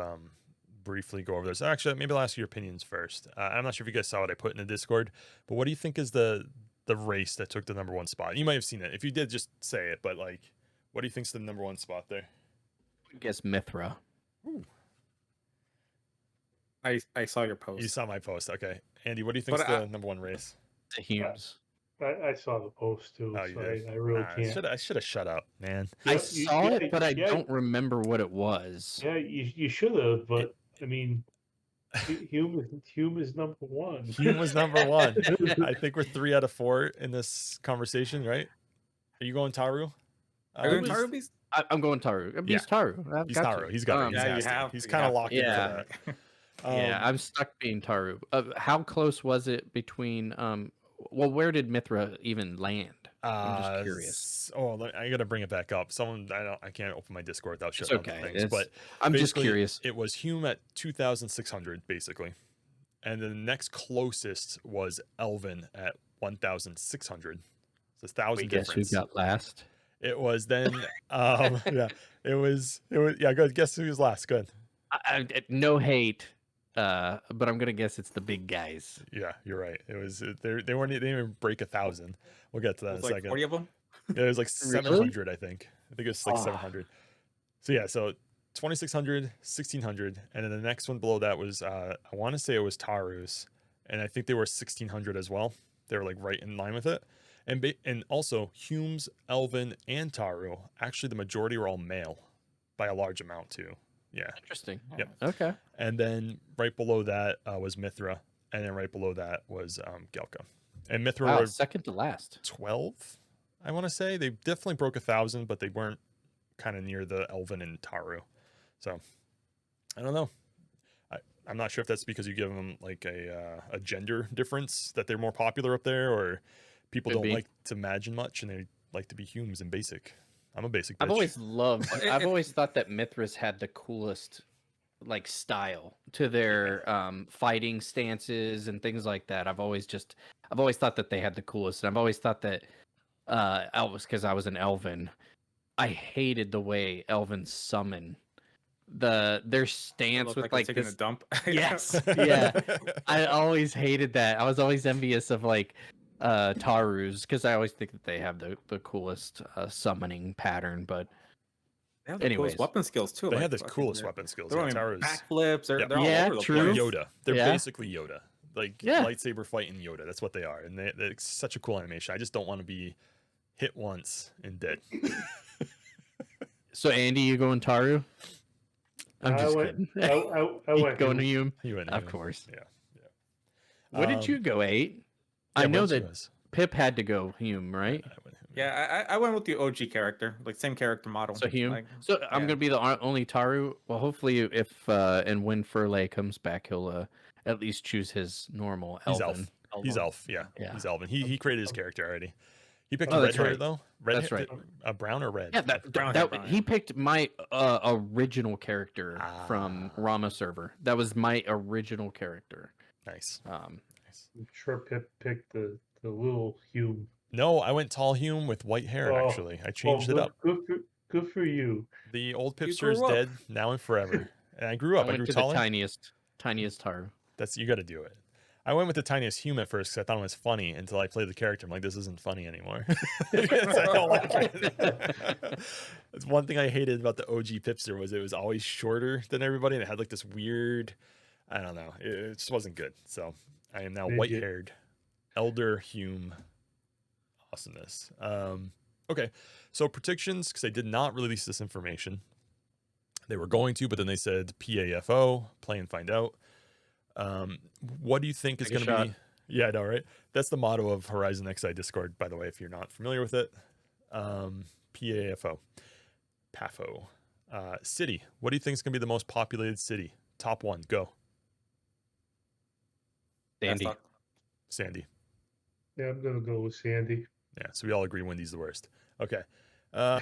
A: briefly go over those. Actually, maybe I'll ask your opinions first. I'm not sure if you guys saw what I put in the Discord, but what do you think is the race that took the #1 spot? You might have seen it. If you did, just say it. But like, what do you think's the #1 spot there?
D: I guess Mithra.
A: Ooh.
B: I saw your post.
A: You saw my post. Okay, Andy, what do you think's
B: But
A: the #1 race?
D: The Humes.
C: I saw the post too,
A: Oh, you
C: so
A: did.
C: I really
A: I
C: can't.
A: should have shut up, man.
D: I
C: Yeah,
D: saw it, but I don't remember what it was.
C: Yeah, you should have, but I mean, Hume is #1.
A: Hume was #1. I think we're 3 out of 4 in this conversation, right? Are you going Taru?
B: Are you going Taru Beast?
D: I'm going Taru. Beast Taru. I've
A: He's
D: got
A: Taru.
D: to.
A: He's got it.
B: Yeah, you have.
A: He's
B: you
A: kind of
B: have
A: locked
B: to.
A: into
D: Yeah.
A: that.
D: Yeah, I'm stuck being Taru. How close was it between? Well, where did Mithra even land? I'm just curious.
A: I gotta bring it back up. I can't open my Discord without
D: It's
A: shutting
D: okay.
A: up things. But
D: I'm just
A: basically,
D: curious.
A: It was Hume at 2,600 basically, and the next closest was Elvin at 1,600. So 1,000
D: Guess who
A: difference.
D: got last?
A: It was then. Yeah, it was. Yeah, good. Guess who was last? Good.
D: No hate, but I'm gonna guess it's the big guys.
A: Yeah, you're right. It was. They weren't. They didn't even break 1,000. We'll get to that in
B: There's
A: a
B: like
A: second.
B: 40 of them.
A: Yeah, it was like
D: Really?
A: 700, I think. I think it was like
D: Ah.
A: 700. So yeah, so 2,600, 1,600, and then the next one below that was I want to say it was Taru's, and I think they were 1,600 as well. They were like right in line with it, and also Hume's, Elven, and Taru. Actually, the majority were all male, by a large amount too. Yeah,
D: Interesting.
A: Yep.
D: Okay.
A: and then right below that was Mithra, and then right below that was Gelka, and Mithra
D: Wow,
A: were
D: second to last.
A: 12. I want to say they definitely broke 1,000, but they weren't kind of near the Elven and Taru. So I don't know. I'm not sure if that's because you give them like a gender difference that they're more popular up there, or people
D: Could
A: don't
D: be.
A: like to imagine much and they like to be Humes and basic. I'm a basic bitch.
D: I've always loved.
B: Well,
D: I've always thought that Mithras had the coolest like style to their fighting stances and things like that. I've always thought that they had the coolest, and I've always thought that Elvis, because I was an Elven, I hated the way Elvens summon their stance
B: Look
D: with
B: like
D: like
B: taking a
D: this.
B: dump.
D: Yes, yeah. I always hated that. I was always envious of like Tarus, because I always think that they have the coolest summoning pattern. But
B: They have the
D: anyways,
B: coolest weapon skills too.
A: They
B: like
A: had the
B: fucking-
A: coolest weapon skills.
B: They're
A: Yeah,
B: doing
A: Taru's
B: backflips. They're,
A: Yep.
B: they're all
D: Yeah,
B: over the
D: true.
B: place.
A: Yoda. They're
D: Yeah.
A: basically Yoda. Like
D: Yeah.
A: lightsaber fighting Yoda. That's what they are. And it's such a cool animation. I just don't want to be hit once and dead.
D: so Andy, you going Taru? I'm
C: I
D: just
C: went-
D: kidding.
C: I
D: You
C: went
D: going to
C: Hume.
D: Hume?
A: You went
D: Of
A: Hume.
D: course.
A: Yeah.
D: What did you go 8? I
A: Yeah,
D: know
A: what'd you
D: that
A: guys?
D: Pip had to go Hume, right?
A: I went Hume.
B: Yeah, I went with the OG character, like same character model.
D: So Hume.
B: Like,
D: So I'm
B: yeah.
D: gonna be the only Taru. Well, hopefully, if and when Furley comes back, he'll at least choose his normal
A: He's
D: Elven.
A: He's elf. Yeah.
D: Yeah.
A: He's Elven. He created his character already. He picked
D: Oh,
A: red
D: that's
A: hair
D: right.
A: though. Red
D: That's
A: hair,
D: right.
A: brown or red?
D: Yeah, that,
B: Brown
D: that,
B: hair, brown
D: he
B: hair.
D: picked my original character from
A: Ah.
D: Rama server. That was my original character.
A: Nice. Nice.
C: I'm sure Pip picked the little Hume.
A: No, I went tall Hume with white hair.
C: Oh.
A: Actually, I changed it
C: good,
A: up.
C: Good for you.
A: The old
B: You
A: Pipster is
B: grew up.
A: dead now and forever. And I grew up. I
D: went
A: grew
D: to
A: taller.
D: the tiniest Taru.
A: That's you got to do it. I went with the tiniest Hume at first because I thought it was funny until I played the character. I'm like, this isn't funny anymore. I don't like it. That's one thing I hated about the OG Pipster was it was always shorter than everybody and it had like this weird, I don't know, it just wasn't good. So I am now
C: Midget.
A: white-haired, elder Hume. Awesomeness. Okay, so predictions because they did not release this information. They were going to, but then they said PAFO, play and find out. What do you think is
D: Take a
A: going to be?
D: shot.
A: Yeah, I know, right? That's the motto of HorizonXI Discord, by the way, if you're not familiar with it. PAFO. PAFO. City. What do you think is going to be the most populated city? Top one. Go.
D: Andy.
B: That's
A: Sandy.
C: Yeah, I'm gonna go with Sandy.
A: Yeah, so we all agree Wendy's the worst. Okay.
D: I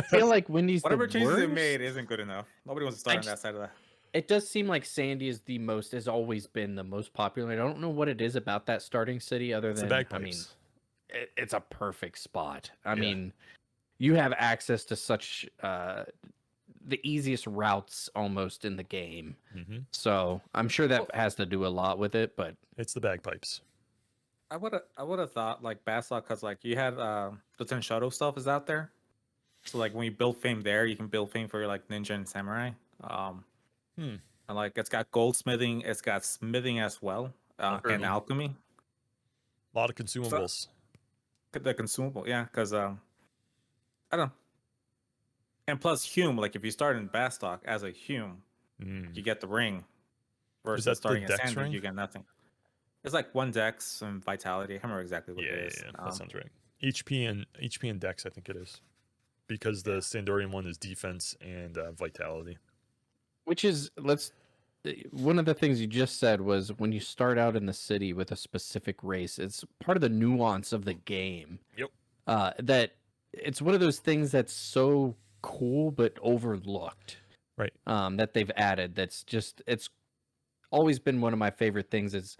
D: feel like Wendy's
B: Whatever
D: the
B: changes they
D: worst.
B: made isn't good enough. Nobody wants to start on that
D: just-
B: side of that.
D: It does seem like Sandy is has always been the most popular. I don't know what it is about that starting city other
A: It's the
D: than,
A: bagpipes.
D: I mean, it's a perfect spot. I
A: Yeah.
D: mean, you have access to such the easiest routes almost in the game.
A: hmm
D: So I'm sure that has to do a lot with it, but
A: It's the bagpipes.
B: I would have thought like Baslock because like you had the Tenshoto stuff is out there, so like when you build fame there, you can build fame for your like ninja and samurai.
A: Hmm.
B: And like it's got goldsmithing, it's got smithing as well, and
D: Alchemy.
B: alchemy.
A: A lot of consumables.
B: The consumable, yeah, because I don't. And plus Hume, like if you start in Baslock as a Hume,
A: Mm.
B: you get the ring. Versus
A: that the
B: starting as
A: dex
B: Sandy,
A: ring?
B: you get nothing. It's like one dex and vitality. I can't remember exactly what
A: Yeah,
B: it is.
A: yeah, that sounds right. HP and Dex, I think it is, because the Sandorian one is defense and vitality.
D: which is one of the things you just said was when you start out in the city with a specific race, it's part of the nuance of the game.
A: Yep.
D: That it's one of those things that's so cool but overlooked.
A: Right.
D: That they've added. That's just it's always been one of my favorite things. Is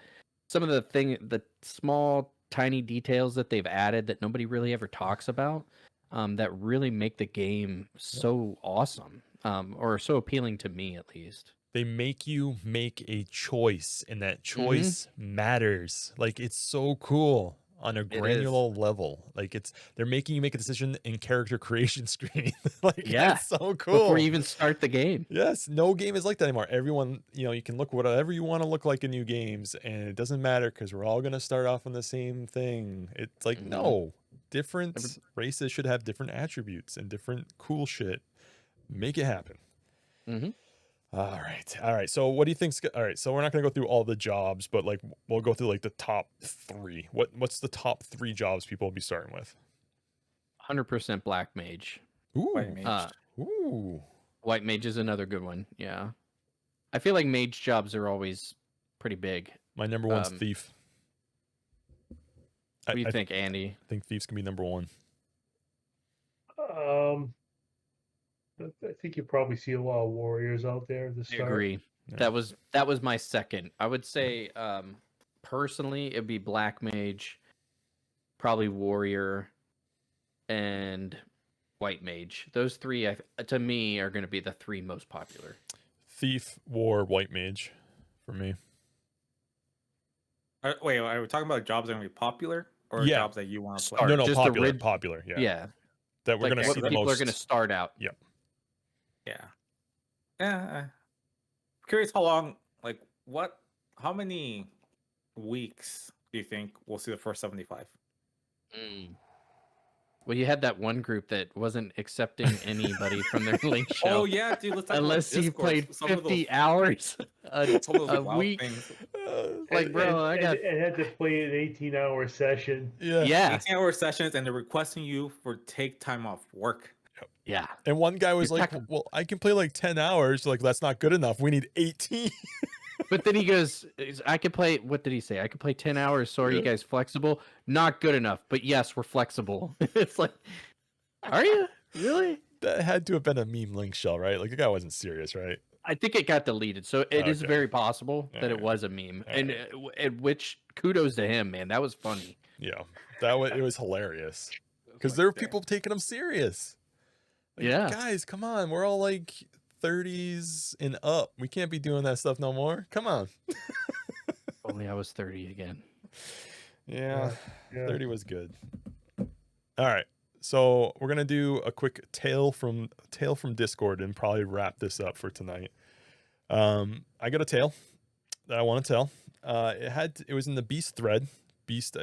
D: some of the small tiny details that they've added that nobody really ever talks about. that really make the game so awesome, or so appealing to me at least.
A: They make you make a choice, and that
D: Mm-hmm.
A: choice matters. Like, it's so cool on a
D: It is.
A: granular level. Like, they're making you make a decision in character creation screen. Like,
D: Yeah,
A: that's so cool.
D: Before you even start the game.
A: Yes, no game is like that anymore. Everyone, you can look whatever you want to look like in new games, and it doesn't matter because we're all going to start off on the same thing. It's like,
D: Mhm.
A: no, different races should have different attributes and different cool shit. Make it happen.
D: Mm-hmm.
A: All right. So what do you think's all right? So we're not going to go through all the jobs, but like we'll go through like the top 3. What's the top 3 jobs people will be starting with?
D: 100% Black Mage.
B: White mage.
A: Ooh.
D: White Mage is another good one. Yeah. I feel like mage jobs are always pretty big.
A: My number one's Thief.
D: What do you think, Andy?
A: I think Thief's going to be number 1.
C: I think you probably see a lot of warriors out there at the
D: I
C: start.
D: agree.
A: Yeah.
D: That was my second. I would say personally it'd be Black Mage, probably Warrior, and White Mage. Those 3 to me are going to be the 3 most popular.
A: Thief, War, White Mage for me.
B: Wait, are we talking about jobs that are going to be popular or
A: Yeah.
B: jobs that you want to play?
D: Start.
A: No,
D: just
A: popular. Yeah.
D: Yeah.
A: That we're
D: Like,
A: going to see the
D: people
A: most.
D: are going to start out.
A: Yep.
B: Yeah. Curious how many weeks do you think we'll see the first 75?
D: Well, you had that one group that wasn't accepting anybody from their link show.
B: Oh yeah, dude. Let's talk
D: Unless
B: about
D: you
B: Discord.
D: played
B: Some of
D: 50
B: those-
D: hours
B: some of those
D: a
B: wild
D: week.
B: things.
D: Like, bro, I got...
C: And had to play an 18-hour session.
D: Yeah.
B: 18-hour sessions, and they're requesting you for take time off work.
D: Yeah.
A: And one guy was
D: You're
A: like,
D: talking-
A: well, I can play like 10 hours. Like, that's not good enough. We need 18.
D: But then he goes, I could play, what did he say? I could play 10 hours. So are you guys flexible? Not good enough. But yes, we're flexible. It's like, are you? Really?
A: That had to have been a meme link shell, right? Like, the guy wasn't serious, right?
D: I think it got deleted. So it is
A: Okay.
D: very possible that it
A: Alright.
D: was a meme.
A: Alright.
D: And which kudos to him, man. That was funny.
A: Yeah. It was hilarious. Because
B: Like,
A: there were
B: damn.
A: people taking him serious. Like,
D: Yeah.
A: guys, come on. We're all like 30s and up. We can't be doing that stuff no more. Come on.
D: Only I was 30 again.
A: Yeah.
C: Yeah.
A: 30 was good. All right. So we're gonna do a quick tale from Discord and probably wrap this up for tonight. I got a tale that I want to tell. It was in the Beast thread. Beast,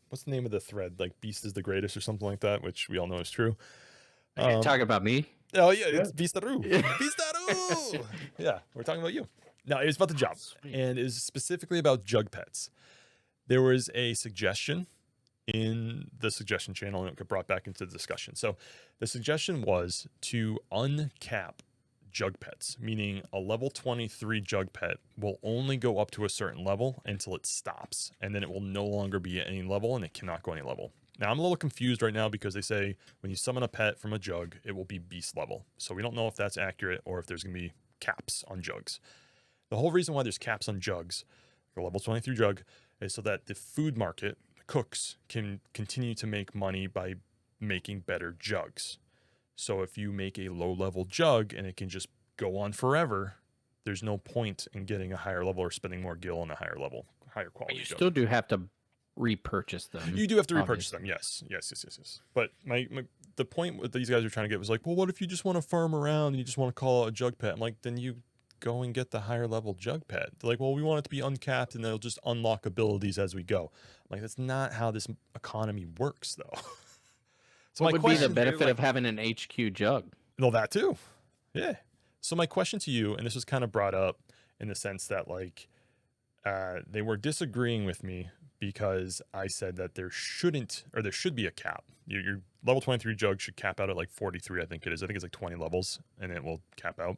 A: what's the name of the thread? Like Beast is the greatest or something like that, which we all know is true.
D: Are you talking about me?
A: Oh yeah, it's Beastaru.
D: Yeah.
A: Beastaru. Yeah, we're talking about you. No, it was about the job,
D: Sweet.
A: and it was specifically about jug pets. There was a suggestion in the suggestion channel, and it got brought back into the discussion. So the suggestion was to uncap jug pets, meaning a level 23 jug pet will only go up to a certain level until it stops, and then it will no longer be at any level, and it cannot go any level. Now, I'm a little confused right now because they say when you summon a pet from a jug, it will be beast level. So we don't know if that's accurate or if there's going to be caps on jugs. The whole reason why there's caps on jugs, a level 23 jug, is so that the food market, the cooks, can continue to make money by making better jugs. So if you make a low-level jug and it can just go on forever, there's no point in getting a higher level or spending more gil on a higher level, higher quality
D: You
A: jug.
D: still do have to repurchase them.
A: You do have to repurchase them, yes. But the point what these guys are trying to get was like, well, what if you just want to farm around and you just want to call it a jug pet? I'm like, then you go and get the higher level jug pet. They're like, well, we want it to be uncapped and it'll just unlock abilities as we go. I'm like, that's not how this economy works, though. So
D: What
A: my
D: would be the
A: question,
D: benefit of having an HQ jug?
A: well, that too, yeah. So my question to you, and this was kind of brought up in the sense that like they were disagreeing with me because I said that there should be a cap. Your level 23 jug should cap out at like 43, I think it is. I think it's like 20 levels and it will cap out.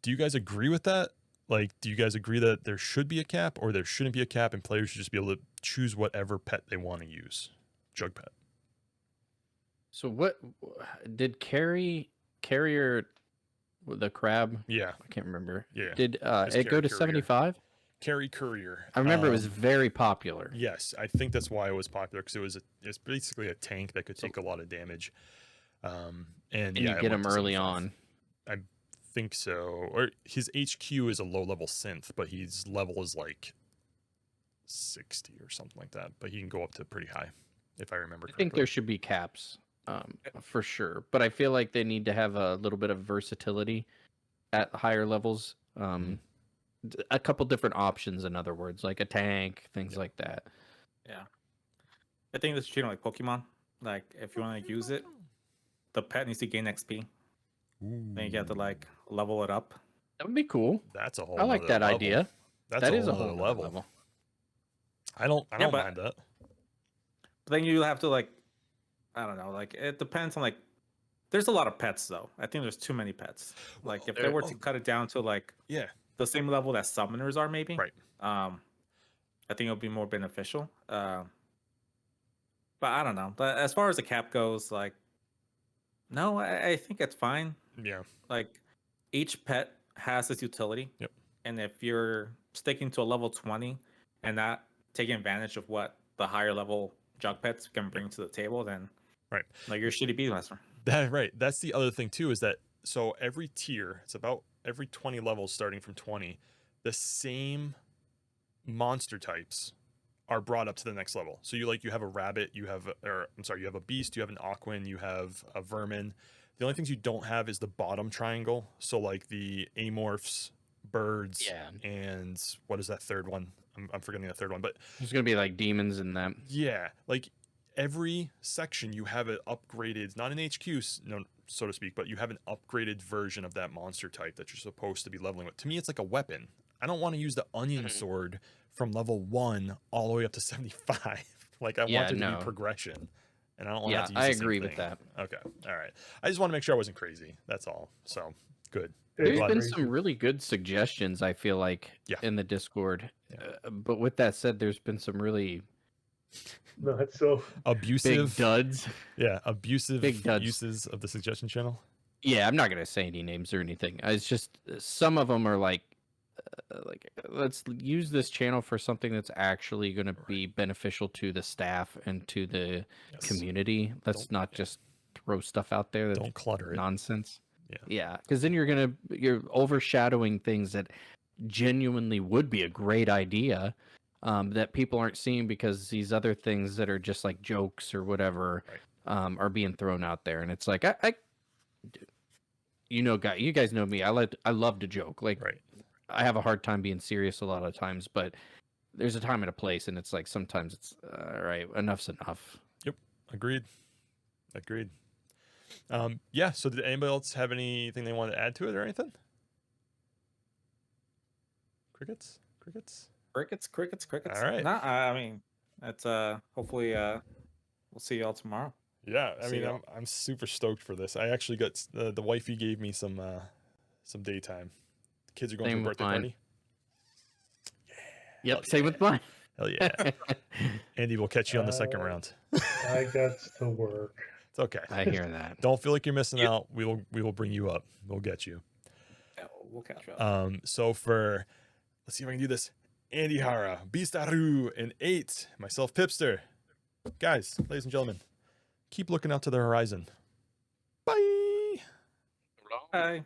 A: Do you guys agree with that? Like, do you guys agree that there should be a cap or there shouldn't be a cap and players should just be able to choose whatever pet they want to use? Jug pet.
D: So what did Carrier the crab?
A: Yeah.
D: I can't remember.
A: Yeah.
D: Did
A: Just
D: it go to
A: Carrier.
D: 75?
A: Carry Courier.
D: I remember it was very popular.
A: Yes, I think that's why it was popular, because it's basically a tank that could take a lot of damage. And yeah,
D: you
A: it
D: get
A: went
D: him
A: to
D: early
A: 75.
D: on.
A: I think so. Or his HQ is a low level synth, but his level is like 60 or something like that. But he can go up to pretty high, if I remember
D: I
A: correctly.
D: think there should be caps, for sure. But I feel like they need to have a little bit of versatility at higher levels. A couple different options, in other words, like a tank, things like that.
B: Yeah. I think this is treating like Pokemon. Like, if you want to use it, the pet needs to gain XP. Then you have to like level it up.
D: That would be cool.
A: That's a whole
D: I like
A: nother
D: that
A: level.
D: idea.
A: That's
D: That
A: a
D: is
A: whole
D: a whole
A: nother
D: nother
A: level.
D: level.
A: I don't
B: Yeah,
A: mind that.
B: But then you have to like, I don't know, like it depends on like. There's a lot of pets though. I think there's too many pets. Like if they were to cut it down to like the same level that summoners are, maybe.
A: Right.
B: I think it'll be more beneficial. But I don't know. But as far as the cap goes, like, no, I think it's fine.
A: Yeah.
B: Like each pet has its utility.
A: Yep.
B: And if you're sticking to a level 20 and not taking advantage of what the higher level jug pets can bring to the table, then like you're a shitty Beastmaster.
A: That's the other thing too, is that so every tier, it's about every 20 levels starting from 20, the same monster types are brought up to the next level. So you have a rabbit, you have a beast, you have an aquan, you have a vermin. The only things you don't have is the bottom triangle. So like the amorphs, birds, and what is that third one? I'm forgetting the third one, but
D: there's gonna be like demons in that.
A: Yeah, like every section you have it upgraded, not an HQ, so to speak, but you have an upgraded version of that monster type that you're supposed to be leveling with. To me, it's like a weapon. I don't want to use the onion sword from level 1 all the way up to 75. Like I want it to be progression, and I don't want to have to use
D: I
A: the same
D: agree with
A: thing.
D: that.
A: Okay, all right. I just want to make sure I wasn't crazy. That's all. So good.
D: There's been some really good suggestions, I feel like, in the Discord. But with that said, there's been some really
C: not so
A: abusive
D: big duds.
A: Yeah, abusive
D: big duds.
A: uses of the suggestion channel.
D: Yeah, I'm not gonna say any names or anything. It's just some of them are like let's use this channel for something that's actually going to be beneficial to the staff and to the community. Let's not just throw stuff out there that's
A: don't clutter it.
D: Nonsense. Yeah, because then you're overshadowing things that genuinely would be a great idea, that people aren't seeing because these other things that are just like jokes or whatever are being thrown out there. And it's like you guys know me. I love to joke. Like I have a hard time being serious a lot of times, but there's a time and a place, and it's like sometimes it's all right. Enough's enough.
A: Yep, agreed. Yeah. So did anybody else have anything they wanted to add to it or anything? Crickets.
B: All
A: right.
B: Nah, I mean, it's hopefully we'll see y'all tomorrow.
A: Yeah, I mean, I'm super stoked for this. I actually got the wifey gave me some daytime. The kids are going to a birthday party.
D: Yep, same with mine.
A: Hell yeah. Andy, we'll catch you on the second round.
C: I got to work.
A: It's okay.
D: I hear that.
A: Don't feel like you're missing out. We will bring you up. We'll get you.
B: Yeah, we'll catch you up.
A: So let's see if I can do this. AndyHara, Beastaru, and 8. Myself, Pipster. Guys, ladies and gentlemen, keep looking out to the horizon. Bye.
B: Bye.